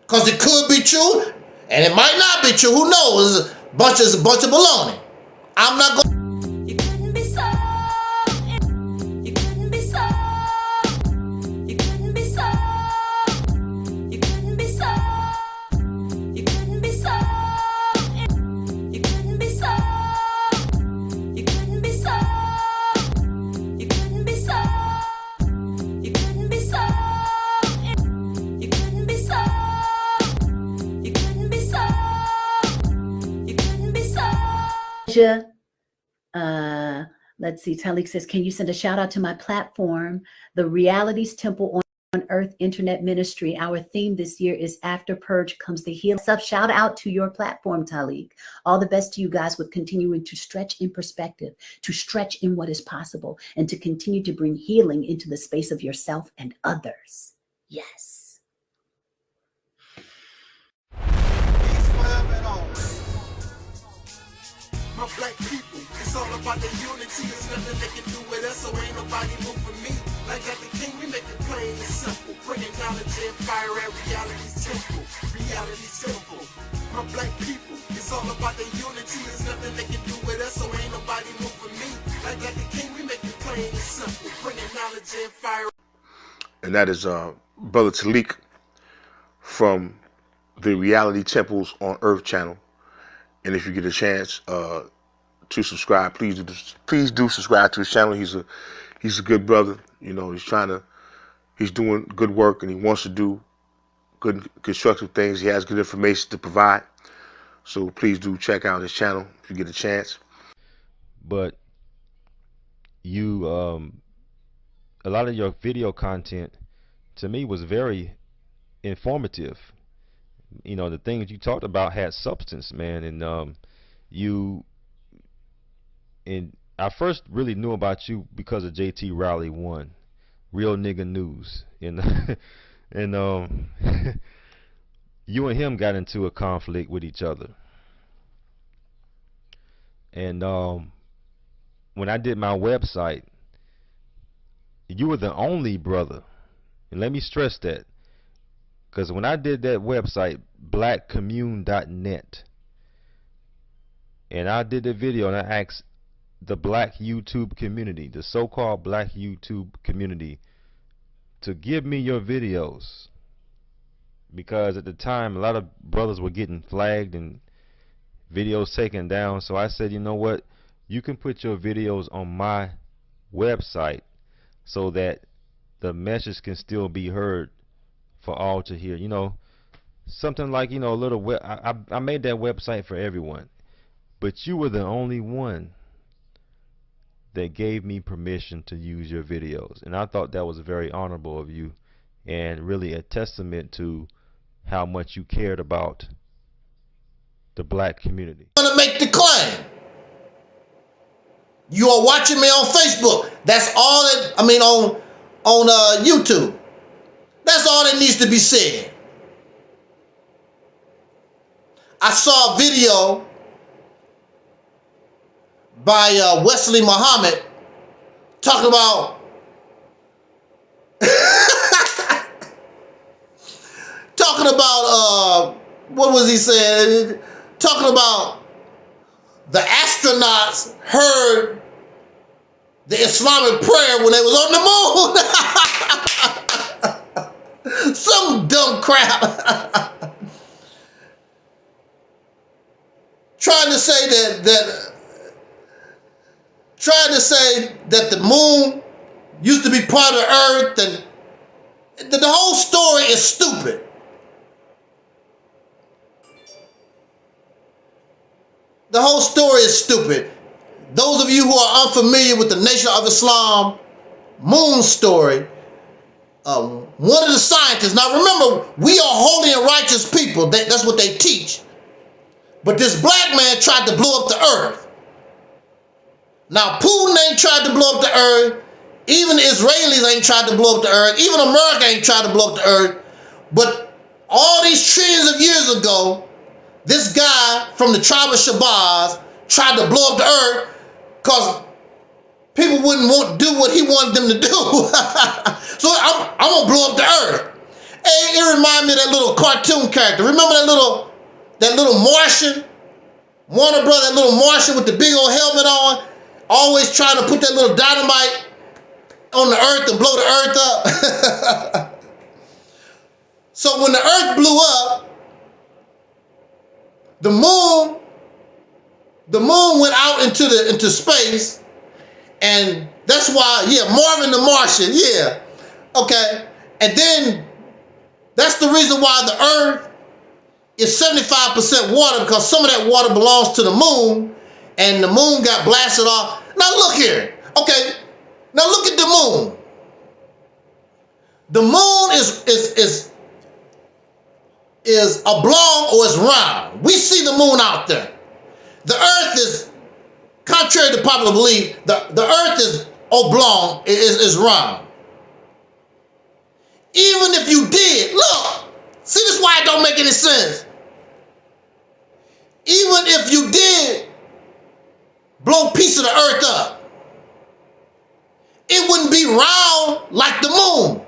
Because it could be true, and it might not be true. Who knows? It's a bunch of baloney. I'm not going. Let's see, Taalik says, can you send a shout out to my platform, the Realities Temple on Earth Internet Ministry? Our theme this year is After Purge Comes the Healing. Shout out to your platform, Taalik. All the best to you guys with continuing to stretch in perspective, to stretch in what is possible, and to continue to bring healing into the space of yourself and others. Yes. My black people, it's all about the unity. There's nothing they can do with us, so ain't nobody moving me. Like at the king, we make it plain and simple. Bringing knowledge and fire at reality's temple. Reality's temple. My black people, it's all about the unity. There's nothing they can do with us, so ain't nobody moving me. Like at the king, we make it plain and simple. Bringing knowledge and fire. And that is Brother Taalik from the Reality Temples on Earth channel. And if you get a chance to subscribe, please do subscribe to his channel. He's a good brother. You know, he's doing good work, and he wants to do good constructive things. He has good information to provide. So please do check out his channel if you get a chance. But you a lot of your video content to me was very informative. You know, the things you talked about had substance, man. And I first really knew about you because of JT Rowley 1, Real Nigga News, and you and him got into a conflict with each other. And when I did my website, you were the only brother, and let me stress that, because when I did that website, blackcommune.net, and I did the video and I asked the black YouTube community, the so-called black YouTube community, to give me your videos, because at the time a lot of brothers were getting flagged and videos taken down. So I said, you know what, you can put your videos on my website so that the message can still be heard for all to hear. You know, something like, you know, a little I made that website for everyone, but you were the only one that gave me permission to use your videos, and I thought that was very honorable of you and really a testament to how much you cared about the black community. I'm gonna make the claim. You are watching me on Facebook. That's all that, I mean, on YouTube. That's all that needs to be said. I saw a video by Wesley Muhammad talking about what was he saying? Talking about the astronauts heard the Islamic prayer when they was on the moon. Some dumb crap. Trying to say that the moon used to be part of the earth, and the whole story is stupid. The whole story is stupid. Those of you who are unfamiliar with the Nation of Islam moon story, one of the scientists, now remember, we are holy and righteous people. That's what they teach. But this black man tried to blow up the earth. Now, Putin ain't tried to blow up the earth. Even the Israelis ain't tried to blow up the earth. Even America ain't tried to blow up the earth. But all these trillions of years ago, this guy from the tribe of Shabazz tried to blow up the earth because people wouldn't want to do what he wanted them to do. So I'm going to blow up the earth. Hey, it reminded me of that little cartoon character. Remember that little Martian? Warner Brother, that little Martian with the big old helmet on? Always trying to put that little dynamite on the earth and blow the earth up. So when the earth blew up, the moon went out into space, and that's why, yeah, Marvin the Martian, yeah, okay. And then that's the reason why the earth is 75% water, because some of that water belongs to the moon, and the moon got blasted off. Now look here, okay. Now look at the moon. The moon is oblong or is round. We see the moon out there. The earth is, contrary to popular belief, the earth is oblong, is round. Even if you did, look, see, this is why it don't make any sense. Even if you did blow a piece of the earth up, it wouldn't be round like the moon.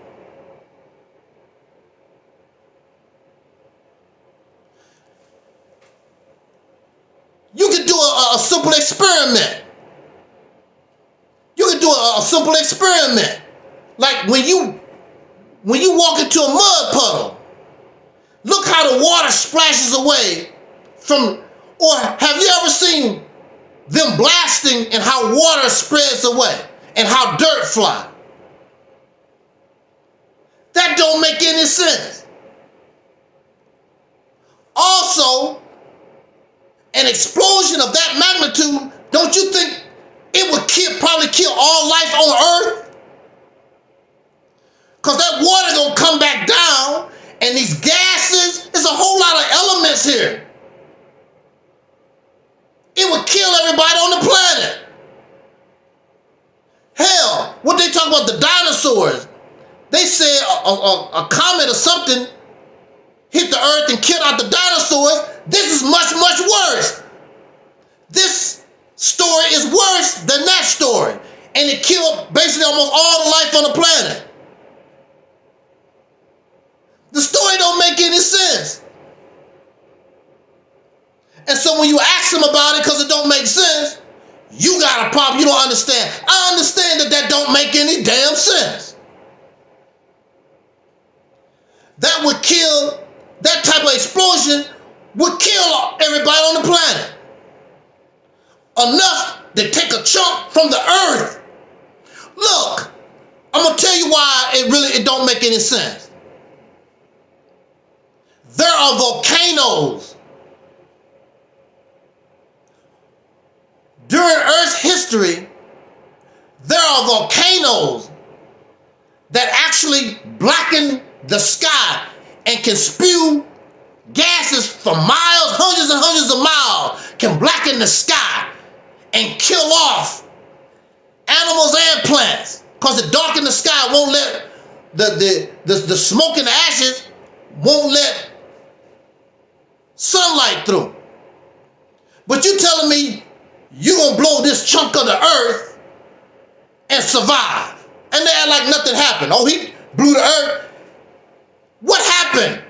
You could do a simple experiment. You could do a simple experiment. Like when you walk into a mud puddle, look how the water splashes away from, or have you ever seen them blasting and how water spreads away and how dirt fly? That don't make any sense. Also, an explosion of that magnitude, don't you think it would probably kill all life on Earth? Because that water gonna come back down, and these gases, there's a whole lot of elements here. It would kill everybody on the planet. Hell, what they talk about the dinosaurs, they said a comet or something hit the earth and killed out the dinosaurs. This is much, much worse. This story is worse than that story. And it killed basically almost all the life on the planet. The story don't make any sense. And so when you ask them about it because it don't make sense, you got a problem. You don't understand. I understand that don't make any damn sense. That would kill, that type of explosion would kill everybody on the planet. Enough to take a chunk from the earth. Look, I'm gonna tell you why it don't make any sense. There are volcanoes during Earth's history. There are volcanoes that actually blacken the sky and can spew gases for miles, hundreds and hundreds of miles, can blacken the sky and kill off animals and plants. Because the dark in the sky won't let the smoke and the ashes won't let sunlight through. But you telling me you gonna blow this chunk of the earth and survive, and they act like nothing happened. Oh, he blew the earth. What happened?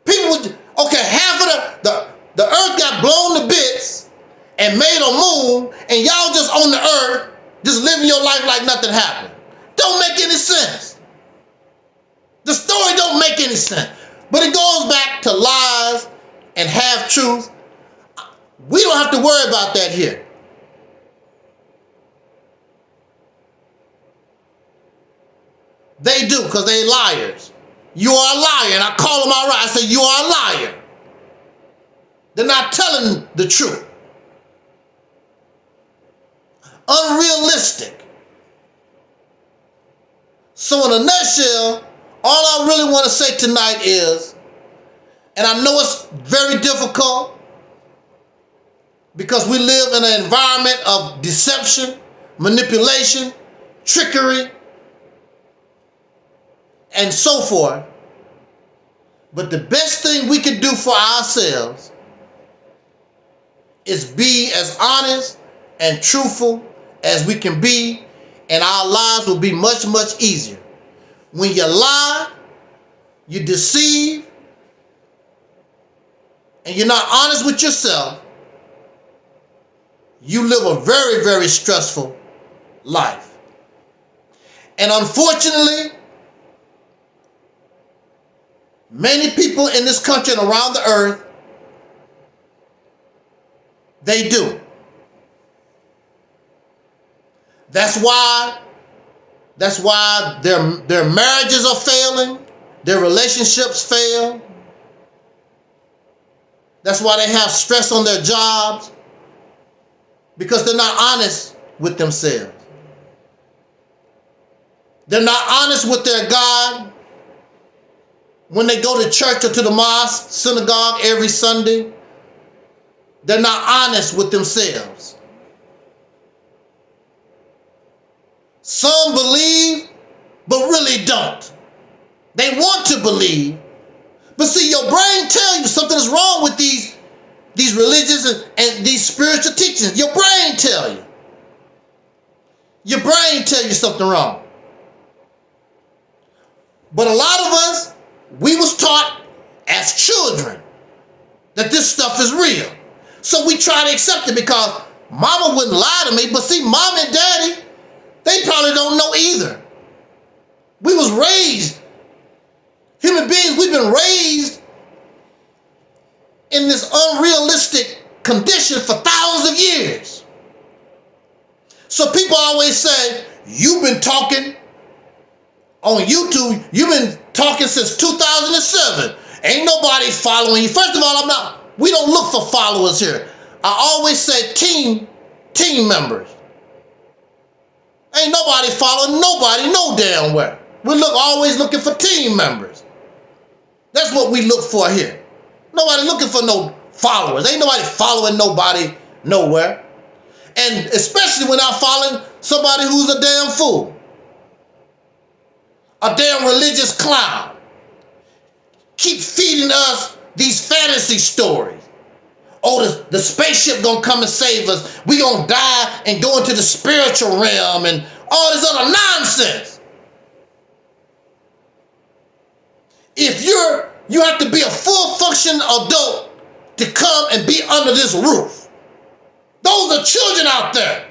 People, okay, half of the earth got blown to bits and made a moon, and y'all just on the earth, just living your life like nothing happened. Don't make any sense. The story don't make any sense. But it goes back to lies and half-truths. We don't have to worry about that here. They do, because they liars. You are a liar, and I call them out right. I say, you are a liar. They're not telling the truth. Unrealistic. So in a nutshell, all I really want to say tonight is, and I know it's very difficult because we live in an environment of deception, manipulation, trickery, and so forth. But the best thing we can do for ourselves is be as honest and truthful as we can be, and our lives will be much, much easier. When you lie, you deceive, and you're not honest with yourself, you live a very, very stressful life. And unfortunately, many people in this country and around the earth, they do. That's why their marriages are failing, their relationships fail. That's why they have stress on their jobs, because they're not honest with themselves. They're not honest with their God. When they go to church or to the mosque, synagogue every Sunday, they're not honest with themselves. Some believe, but really don't. They want to believe, but see, your brain tells you something is wrong with these religious and these spiritual teachings. Your brain tells you. Your brain tells you something wrong. But a lot of us, we was taught as children that this stuff is real. So we try to accept it because mama wouldn't lie to me, but see, mom and daddy, they probably don't know either. We was raised, human beings, we've been raised in this unrealistic condition for thousands of years. So people always say, you've been talking on YouTube, you've been talking since 2007. Ain't nobody following you. First of all, we don't look for followers here. I always say team members. Ain't nobody following nobody no damn where. We always looking for team members. That's what we look for here. Nobody looking for no followers. Ain't nobody following nobody nowhere. And especially when I'm following somebody who's a damn fool. A damn religious clown. Keep feeding us these fantasy stories. Oh, the spaceship gonna come and save us. We gonna die and go into the spiritual realm and all this other nonsense. If you have to be a full function adult to come and be under this roof. Those are children out there.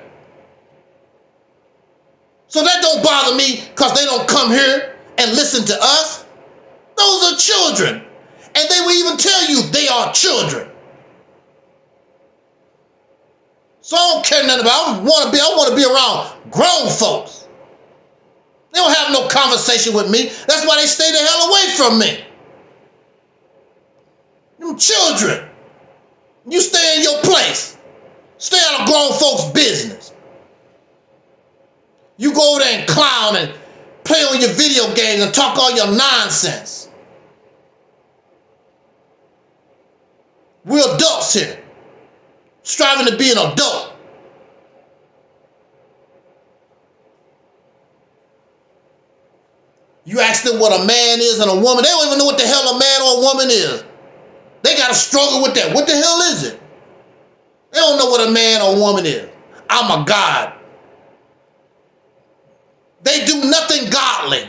So that don't bother me because they don't come here and listen to us. Those are children. And they will even tell you they are children. So I don't care nothing about it. I want to be around grown folks. They don't have no conversation with me. That's why they stay the hell away from me. Them children. You stay in your place. Stay out of grown folks' business. You go over there and clown and play on your video games and talk all your nonsense. We're adults here, striving to be an adult. You ask them what a man is and a woman, they don't even know what the hell a man or a woman is. They got to struggle with that. What the hell is it? They don't know what a man or a woman is. I'm a god. They do nothing godly.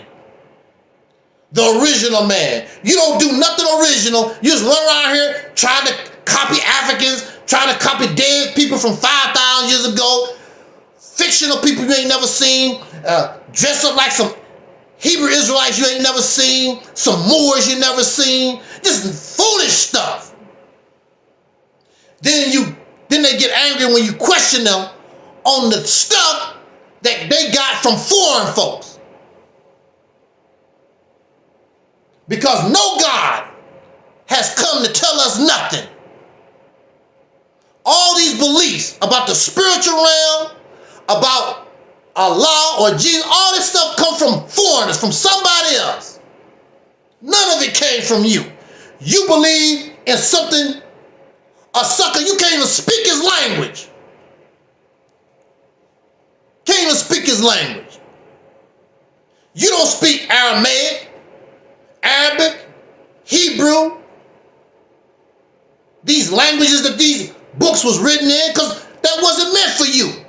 The original man. You don't do nothing original. You just run around here trying to copy Africans, trying to copy dead people from 5,000 years ago, fictional people you ain't never seen, dress up like some Hebrew Israelites you ain't never seen, some Moors you never seen, just foolish stuff. Then they get angry when you question them on the stuff that they got from foreign folks. Because no God has come to tell us nothing. All these beliefs about the spiritual realm, about Allah or Jesus, all this stuff come from foreigners, from somebody else. None of it came from you. You believe in something, a sucker, you can't even speak his language. Can't even speak his language. You don't speak Aramaic, Arabic, Hebrew, these languages that these books was written in, because that wasn't meant for you.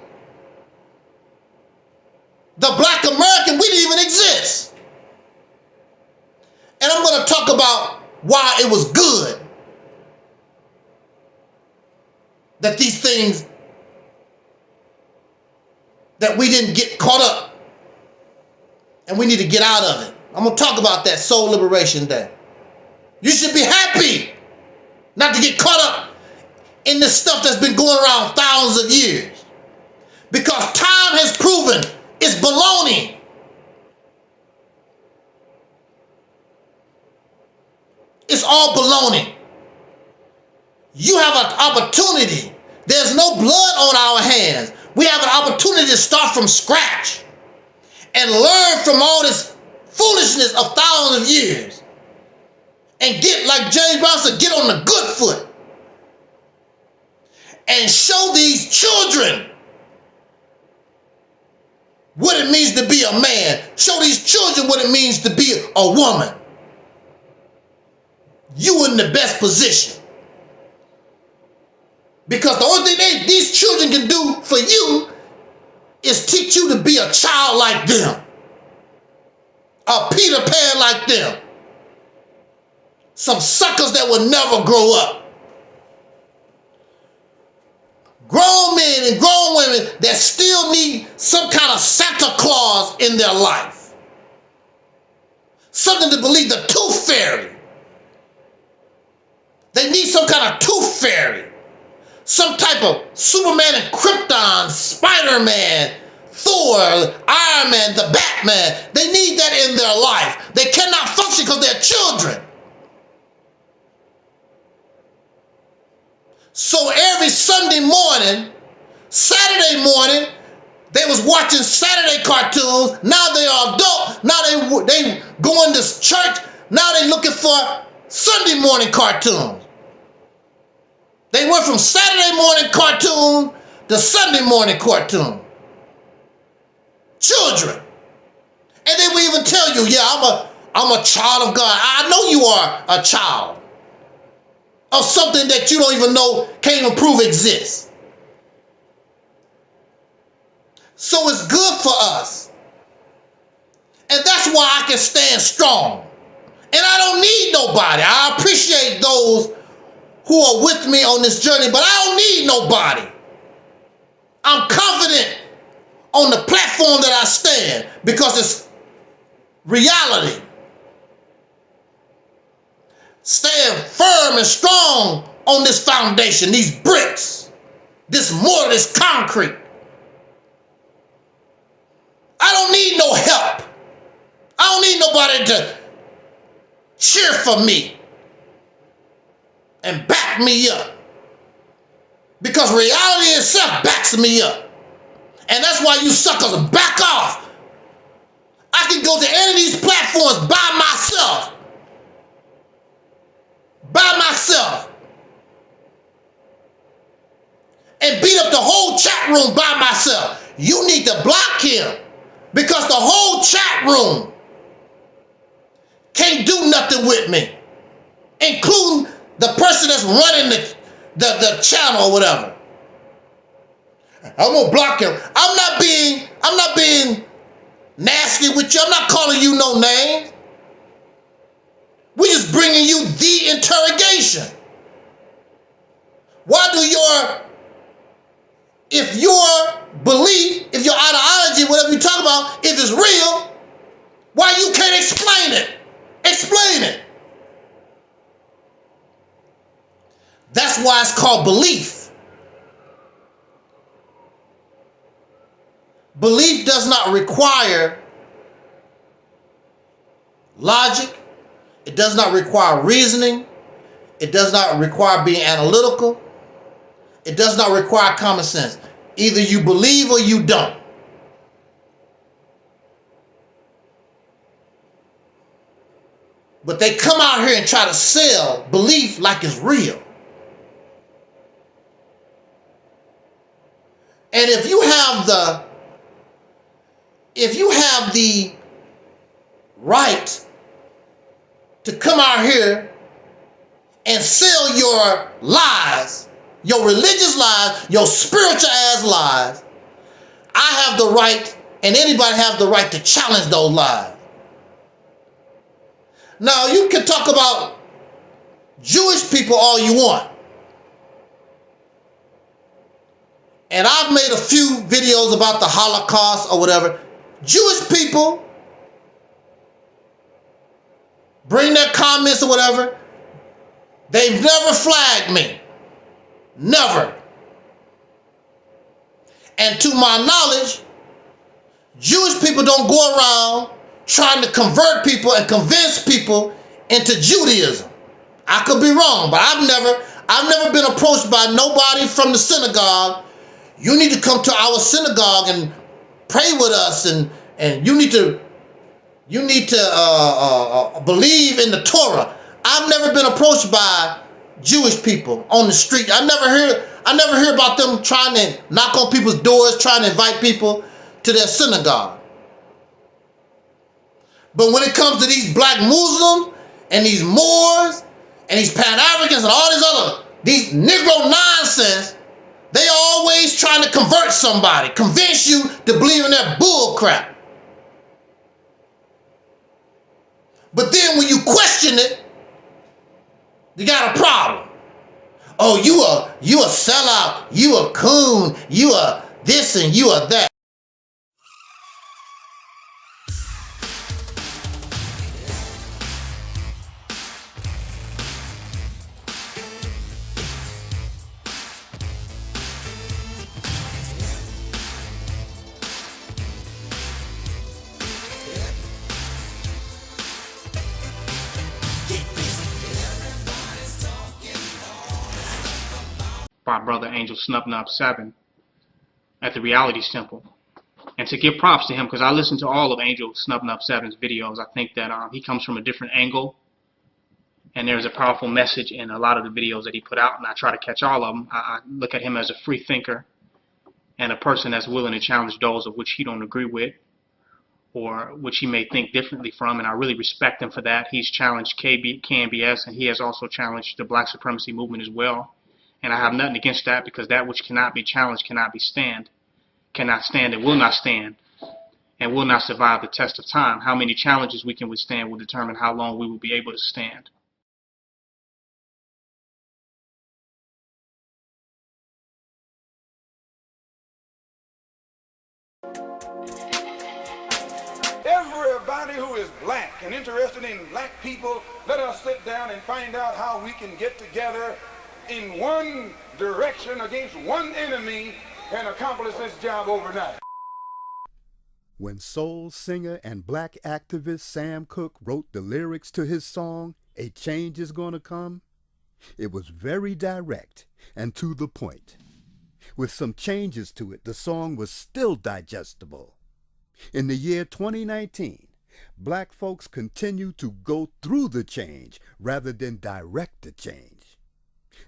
The black American, we didn't even exist. And I'm going to talk about why it was good that these things, that we didn't get caught up. And we need to get out of it. I'm going to talk about that Soul Liberation Day. You should be happy not to get caught up in this stuff that's been going around thousands of years. Because time has proven it's baloney. It's all baloney. You have an opportunity. There's no blood on our hands. We have an opportunity to start from scratch and learn from all this foolishness of thousands of years and get, like James Brown said, get on the good foot and show these children what it means to be a man. Show these children what it means to be a woman. You in the best position. Because the only thing these children can do for you is teach you to be a child like them. A Peter Pan like them. Some suckers that will never grow up. Grown men and grown women that still need some kind of Santa Claus in their life. Something to believe, the tooth fairy. They need some kind of tooth fairy. Some type of Superman and Krypton, Spider-Man, Thor, Iron Man, the Batman. They need that in their life. They cannot function because they're children. So every Sunday morning, Saturday morning, They was watching Saturday cartoons. Now they are adult. Now they going to church. Now they looking for Sunday morning cartoons. They went from Saturday morning cartoon to Sunday morning cartoon. Children. And they will even tell you, yeah, I'm a child of God. I know you are a child of something that you don't even know, can't even prove exists. So it's good for us. And that's why I can stand strong. And I don't need nobody. I appreciate those who are with me on this journey, but I don't need nobody. I'm confident on the platform that I stand because it's reality. Stand firm and strong on this foundation, these bricks, this mortar, this concrete. I don't need no help. I don't need nobody to cheer for me and back me up. Because reality itself backs me up. And that's why you suckers back off. I can go to any of these platforms by myself. By myself. And beat up the whole chat room by myself. You need to block him. Because the whole chat room can't do nothing with me. Including the person that's running the channel or whatever. I'm gonna block him. I'm not being nasty with you. I'm not calling you no names. We're just bringing you the interrogation. Why do if your belief, if your ideology, whatever you talk about, if it's real, why you can't explain it? Explain it. That's why it's called belief. Belief does not require logic. It does not require reasoning. It does not require being analytical. It does not require common sense. Either you believe or you don't. But they come out here and try to sell belief like it's real. And if you have the right to come out here and sell your lies, your religious lies, your spiritual ass lies, I have the right, and anybody have the right to challenge those lies. Now, you can talk about Jewish people all you want. And I've made a few videos about the Holocaust or whatever. Jewish people bring their comments or whatever. They've never flagged me. Never. And to my knowledge, Jewish people don't go around trying to convert people and convince people into Judaism. I could be wrong, but I've never been approached by nobody from the synagogue. You need to come to our synagogue and pray with us, and you need to believe in the Torah. I've never been approached by Jewish people on the street. I never hear about them trying to knock on people's doors, trying to invite people to their synagogue. But when it comes to these black Muslims and these Moors and these Pan-Africans and all these Negro nonsense, they always trying to convert somebody, convince you to believe in their bull crap. But then when you question it, you got a problem. Oh, you a sellout, you a coon, you a this and you a that. By Brother Angel Snub 7 at the Realities Temple. And to give props to him, because I listened to all of Angel Snub7's videos. I think that he comes from a different angle, and there's a powerful message in a lot of the videos that he put out, and I try to catch all of them. I look at him as a free thinker and a person that's willing to challenge those of which he don't agree with or which he may think differently from, and I really respect him for that. He's challenged KNBS, and he has also challenged the black supremacy movement as well. And I have nothing against that, because that which cannot be challenged cannot stand and will not stand and will not survive the test of time. How many challenges we can withstand will determine how long we will be able to stand. Everybody who is black and interested in black people, let us sit down and find out how we can get together in one direction against one enemy and accomplish this job overnight. When soul singer and black activist Sam Cooke wrote the lyrics to his song, "A Change Is Gonna Come," it was very direct and to the point. With some changes to it, the song was still digestible. In the year 2019, black folks continue to go through the change rather than direct the change.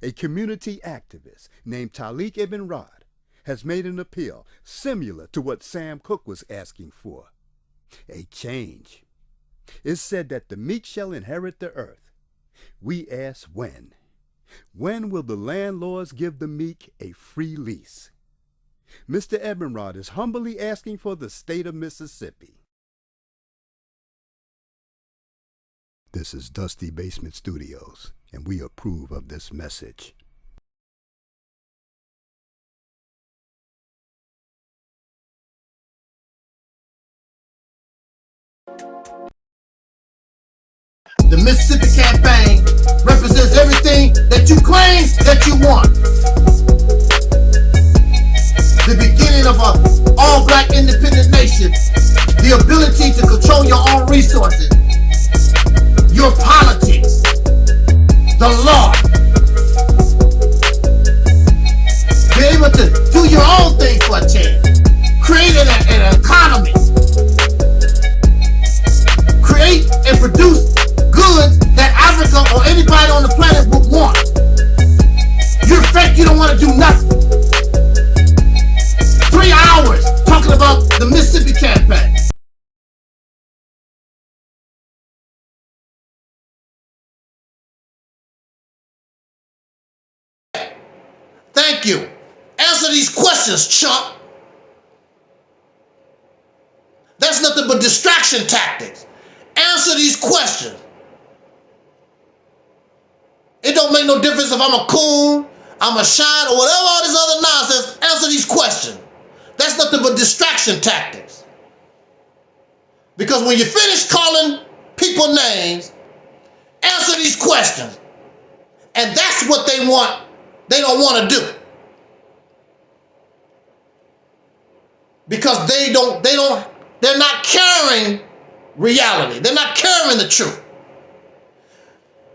A community activist named Taalik Ibn'rad has made an appeal similar to what Sam Cooke was asking for. A change. It's said that the meek shall inherit the earth. We ask when. When will the landlords give the meek a free lease? Mr. Ibn'rad is humbly asking for the state of Mississippi. This is Dusty Basement Studios, and we approve of this message. The Mississippi campaign represents everything that you claim that you want. The beginning of an all-black independent nation, the ability to control your own resources, your politics, the law, be able to do your own thing for a change, create an economy, create and produce goods that Africa or anybody on the planet would want. You're fake, you don't want to do nothing. 3 hours talking about the Mississippi campaign. Thank you. Answer these questions, chump. That's nothing but distraction tactics. Answer these questions. It don't make no difference if I'm a coon, I'm a shine, or whatever all this other nonsense. Answer these questions. That's nothing but distraction tactics. Because when you finish calling people names, answer these questions. And that's what they want. They don't want to do. Because they're not carrying reality. They're not carrying the truth.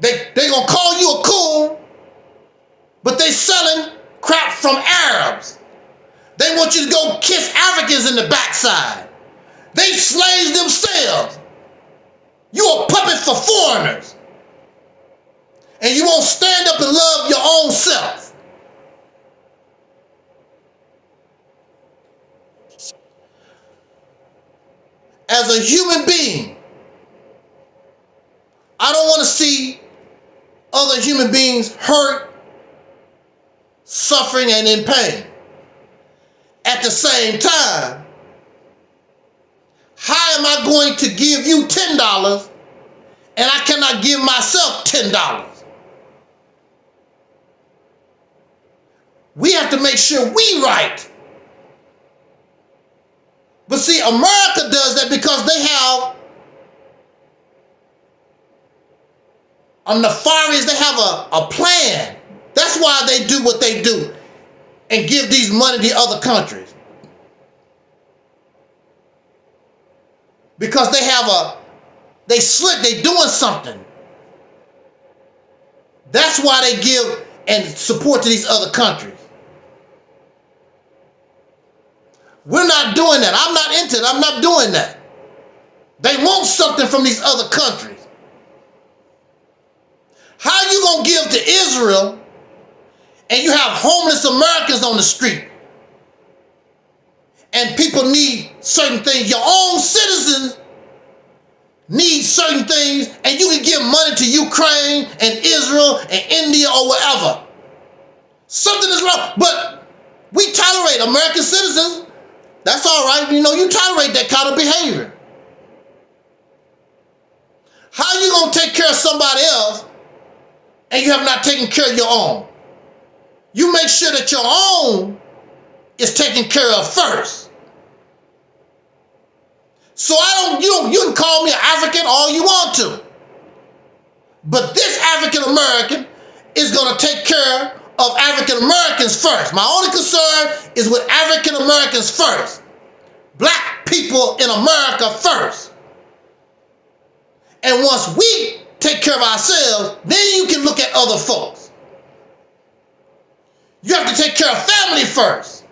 They're going to call you a coon, but they selling crap from Arabs. They want you to go kiss Africans in the backside. They slaves themselves. You a puppet for foreigners. And you won't stand up and love your own self. As a human being, I don't want to see other human beings hurt, suffering, and in pain. At the same time, how am I going to give you $10 and I cannot give myself $10? We have to make sure we right. But see, America does that because they have a nefarious, they have a plan. That's why they do what they do and give these money to other countries. Because they slick, they doing something. That's why they give and support to these other countries. We're not doing that. I'm not into it. I'm not doing that. They want something from these other countries. How you gonna give to Israel and you have homeless Americans on the street and people need certain things? Your own citizens need certain things and you can give money to Ukraine and Israel and India or whatever. Something is wrong, but we tolerate American citizens. That's all right. You know, you tolerate that kind of behavior. How you gonna take care of somebody else and you have not taken care of your own? You make sure that your own is taken care of first. So you can call me an African all you want to. But this African American is gonna take care of African Americans first. My only concern is with African Americans first. Black people in America first. And once we take care of ourselves, then you can look at other folks. You have to take care of family first.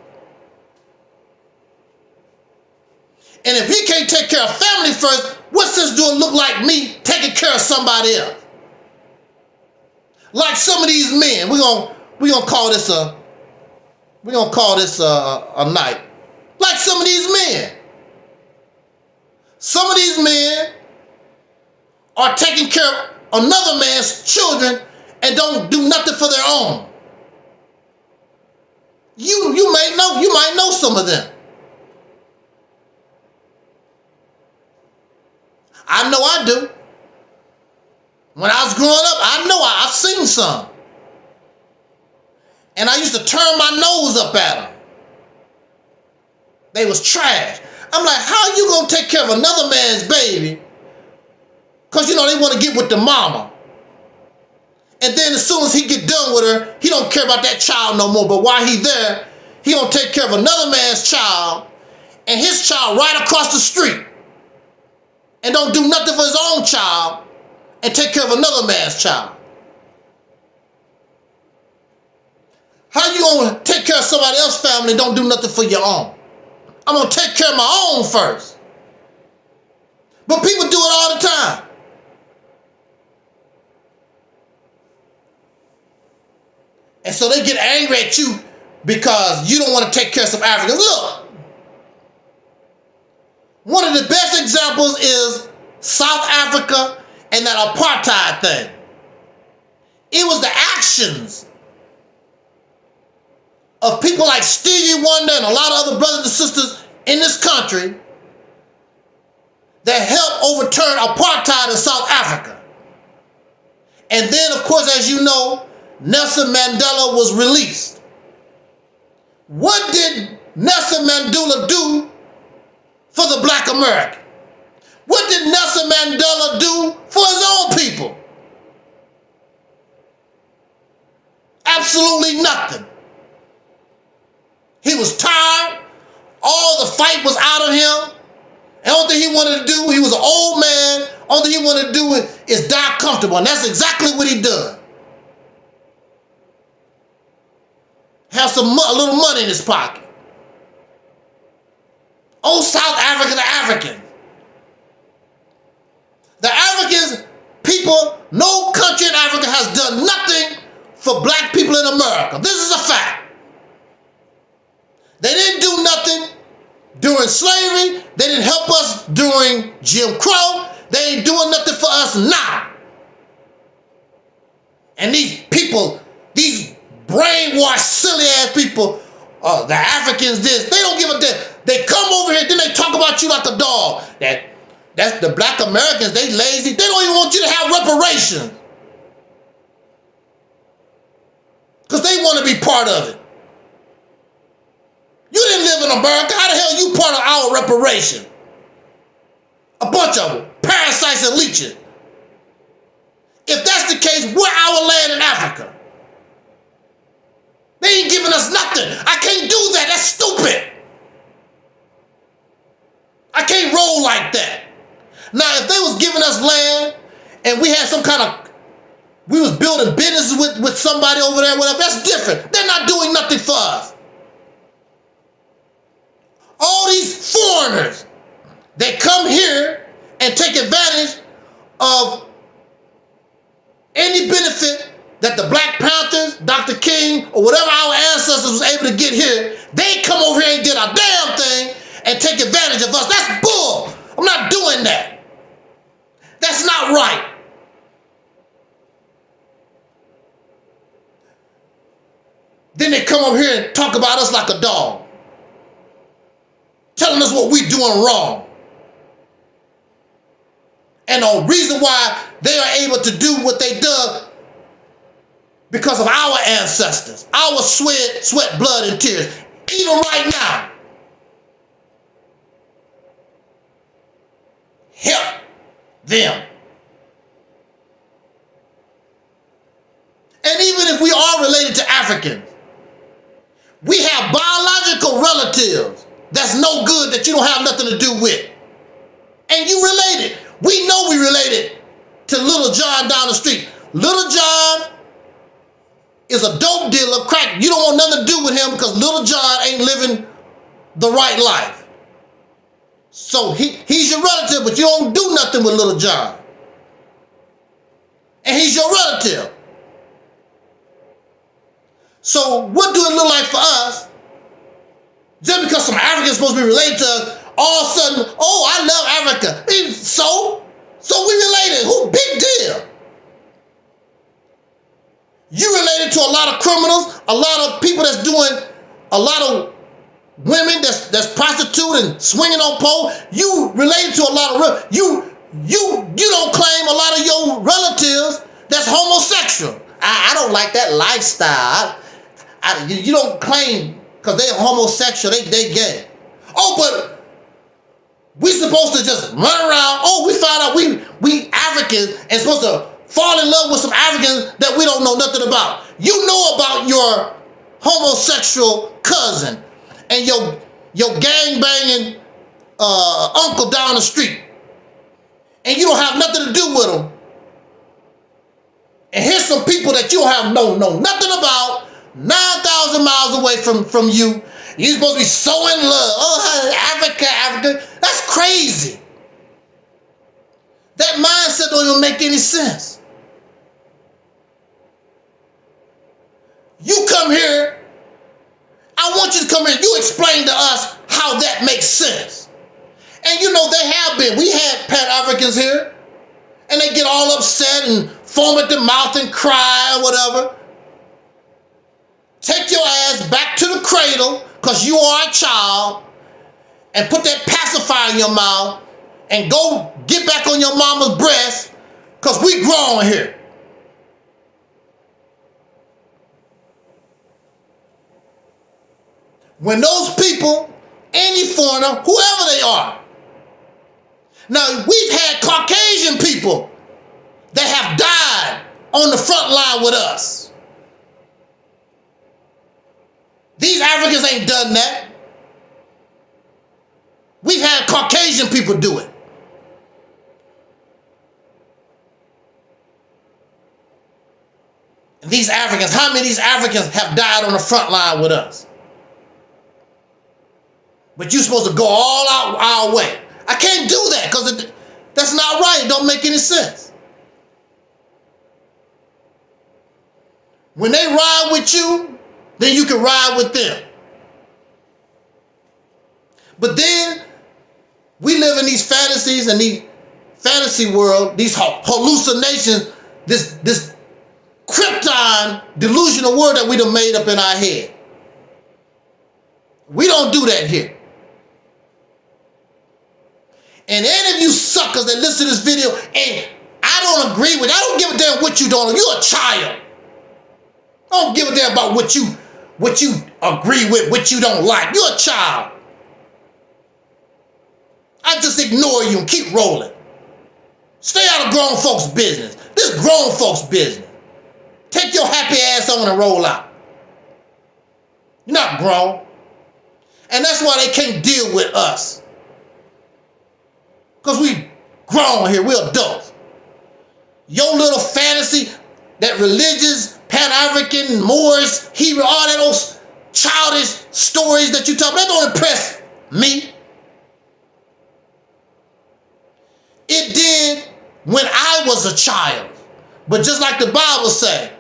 And if you can't take care of family first, what's this doing look like me taking care of somebody else? Like some of these men, we're gonna call this a night. Like some of these men. Some of these men are taking care of another man's children and don't do nothing for their own. You might know some of them. I know I do. When I was growing up, I know I've seen some. And I used to turn my nose up at them. They was trash. I'm like, how you gonna take care of another man's baby? Because, you know, they want to get with the mama. And then as soon as he get done with her, he don't care about that child no more. But while he's there, he gonna take care of another man's child and his child right across the street. And don't do nothing for his own child and take care of another man's child. How you gonna take care of somebody else's family and don't do nothing for your own? I'm gonna take care of my own first. But people do it all the time. And so they get angry at you because you don't want to take care of some Africans. Look, one of the best examples is South Africa and that apartheid thing. It was the actions of people like Stevie Wonder and a lot of other brothers and sisters in this country that helped overturn apartheid in South Africa. And then, of course, as you know, Nelson Mandela was released. What did Nelson Mandela do for the Black American? What did Nelson Mandela do for his own people? Absolutely nothing. He was tired. All the fight was out of him. And the only thing he wanted to do, he was an old man. The only thing he wanted to do is die comfortable. And that's exactly what he done. Have a little money in his pocket. Oh, South Africa, the African. The Africans, people, no country in Africa has done nothing for black people in America. This is a fact. They didn't do nothing during slavery. They didn't help us during Jim Crow. They ain't doing nothing for us now. And these people, these brainwashed, silly ass people, the Africans this, they don't give a damn. They come over here, then they talk about you like a dog. That's the Black Americans, they lazy. They don't even want you to have reparations. Because they want to be part of it. You didn't live in America. How the hell are you part of our reparation? A bunch of them, parasites and leeches. If that's the case, we're our land in Africa. They ain't giving us nothing. I can't do that. That's stupid. I can't roll like that. Now, if they was giving us land and we had some kind of, we was building business with somebody over there, whatever, that's different. They're not doing nothing for us. All these foreigners that come here and take advantage of any benefit that the Black Panthers, Dr. King, or whatever our ancestors was able to get here, they come over here and did a damn thing and take advantage of us. That's bull. I'm not doing that. That's not right. Then they come over here and talk about us like a dog, telling us what we're doing wrong. And the reason why they are able to do what they do because of our ancestors, our sweat, blood, and tears. Even right now, help them. And even if we are related to Africans, we have biological relatives that's no good that you don't have nothing to do with. And you related. We know we related to Little John down the street. Little John is a dope dealer, crack. You don't want nothing to do with him because Little John ain't living the right life. So he's your relative, but you don't do nothing with Little John. And he's your relative. So what do it look like for us? Just because some Africans supposed to be related to us, all of a sudden, oh, I love Africa. So we related. Who? Big deal. You related to a lot of criminals, a lot of people that's doing, a lot of women that's prostituting and swinging on pole. You related to a lot of, you don't claim a lot of your relatives that's homosexual. I don't like that lifestyle. You don't claim because they're homosexual, they gay. Oh, but we supposed to just run around. Oh, we found out we Africans and supposed to fall in love with some Africans that we don't know nothing about. You know about your homosexual cousin and your gang-banging uncle down the street, and you don't have nothing to do with them. And here's some people that you don't have know nothing about, 9,000 miles away from you. You're supposed to be so in love. Oh, Africa. That's crazy. That mindset don't even make any sense. You come here, I want you to come here, you explain to us how that makes sense. And you know they have been. We had Pan-Africans here, and they get all upset and foam at the mouth and cry or whatever. Take your ass back to the cradle, because you are a child, and put that pacifier in your mouth, and go get back on your mama's breast, because we grown here. When those people, any foreigner, whoever they are, now we've had Caucasian people that have died on the front line with us. These Africans ain't done that. We've had Caucasian people do it. And these Africans, how many of these Africans have died on the front line with us? But you're supposed to go all out our way. I can't do that because that's not right. It don't make any sense. When they ride with you, then you can ride with them. But then we live in these fantasies and these fantasy world, these hallucinations, this krypton delusional world that we done made up in our head. We don't do that here. And any of you suckers that listen to this video, and I don't agree with, I don't give a damn what you don't, you're a child. I don't give a damn about what you agree with, what you don't like. You're a child. I just ignore you and keep rolling. Stay out of grown folks' business. This is grown folks' business. Take your happy ass on and roll out. You're not grown. And that's why they can't deal with us. Because we grown here, we're adults. Your little fantasy, that religious, Pan-African, Moorish, Hebrew, all that old childish stories that you talk about, that don't impress me. It did when I was a child. But just like the Bible said,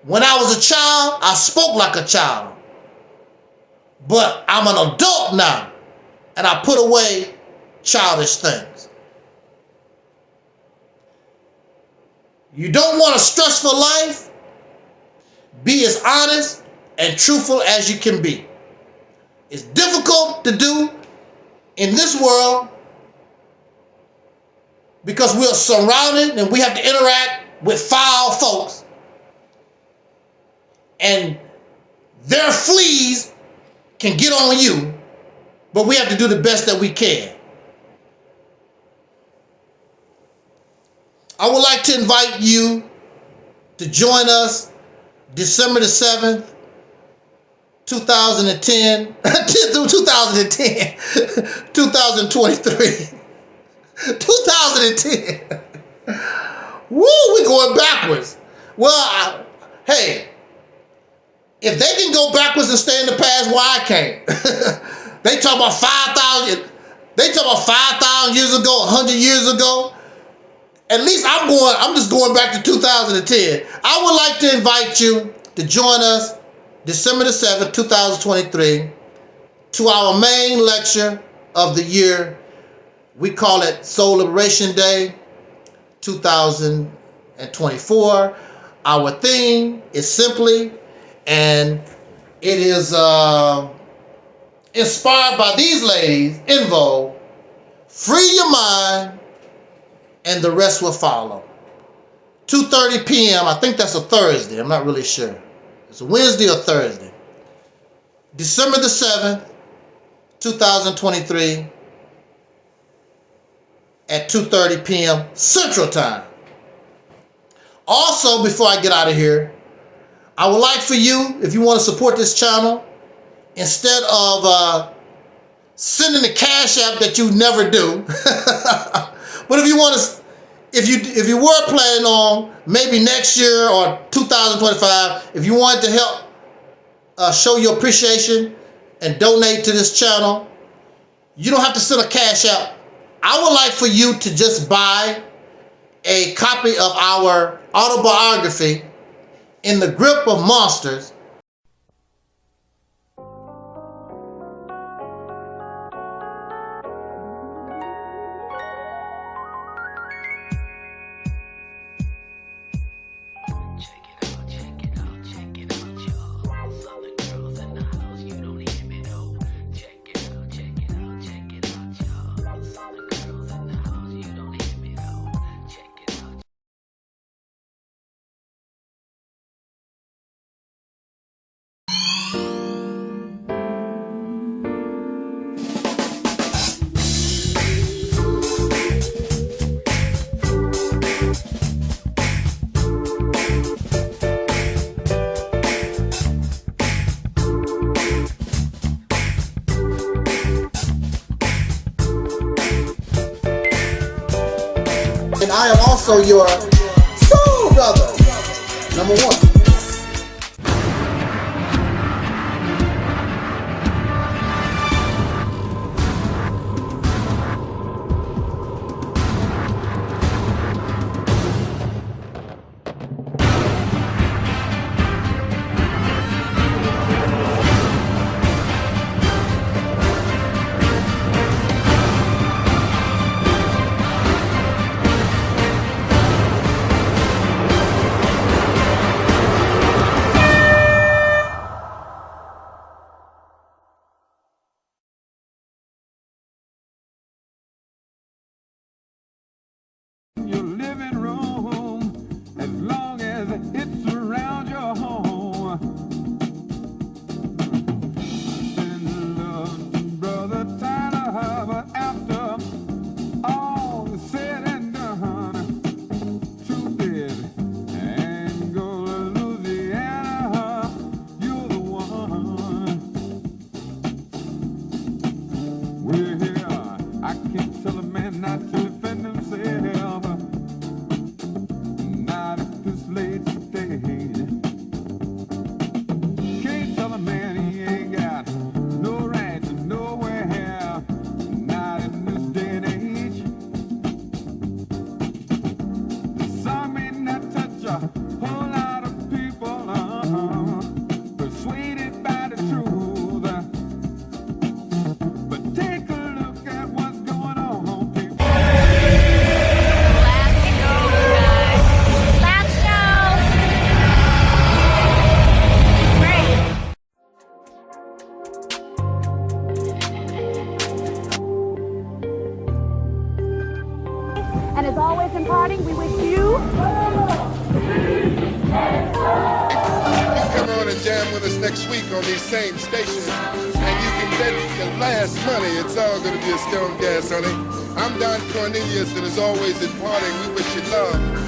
when I was a child, I spoke like a child. But I'm an adult now, and I put away childish things. You don't want a stressful life? Be as honest and truthful as you can be. It's difficult to do in this world because we're surrounded and we have to interact with foul folks. And their fleas can get on you, but we have to do the best that we can. I would like to invite you to join us December the 7th, 2010, 2023. 2010. Woo, we're going backwards. Well, hey, if they can go backwards and stay in the past, why I can't? They talk about 5,000. They talk about 5,000 years ago, 100 years ago. At least I'm just going back to 2010. I would like to invite you to join us December the 7th, 2023, to our main lecture of the year. We call it Soul Liberation Day 2024. Our theme is simply, and it is inspired by these ladies, EnVogue, free your mind and the rest will follow. 2:30 p.m. I think that's a Thursday. I'm not really sure. It's a Wednesday or Thursday. December the 7th, 2023 at 2:30 p.m. Central Time. Also, before I get out of here, I would like for you, if you want to support this channel, instead of sending the cash app that you never do, but if you want to, if you were planning on maybe next year or 2025, if you wanted to help show your appreciation and donate to this channel, you don't have to send a cash app. I would like for you to just buy a copy of our autobiography, In the Grip of Monsters. And I am also your soul brother, number one. you. Come on and jam with us next week on these same stations, and you can bet your last money it's all going to be a stone gas, honey. I'm Don Cornelius, and as always in parting, we wish you love.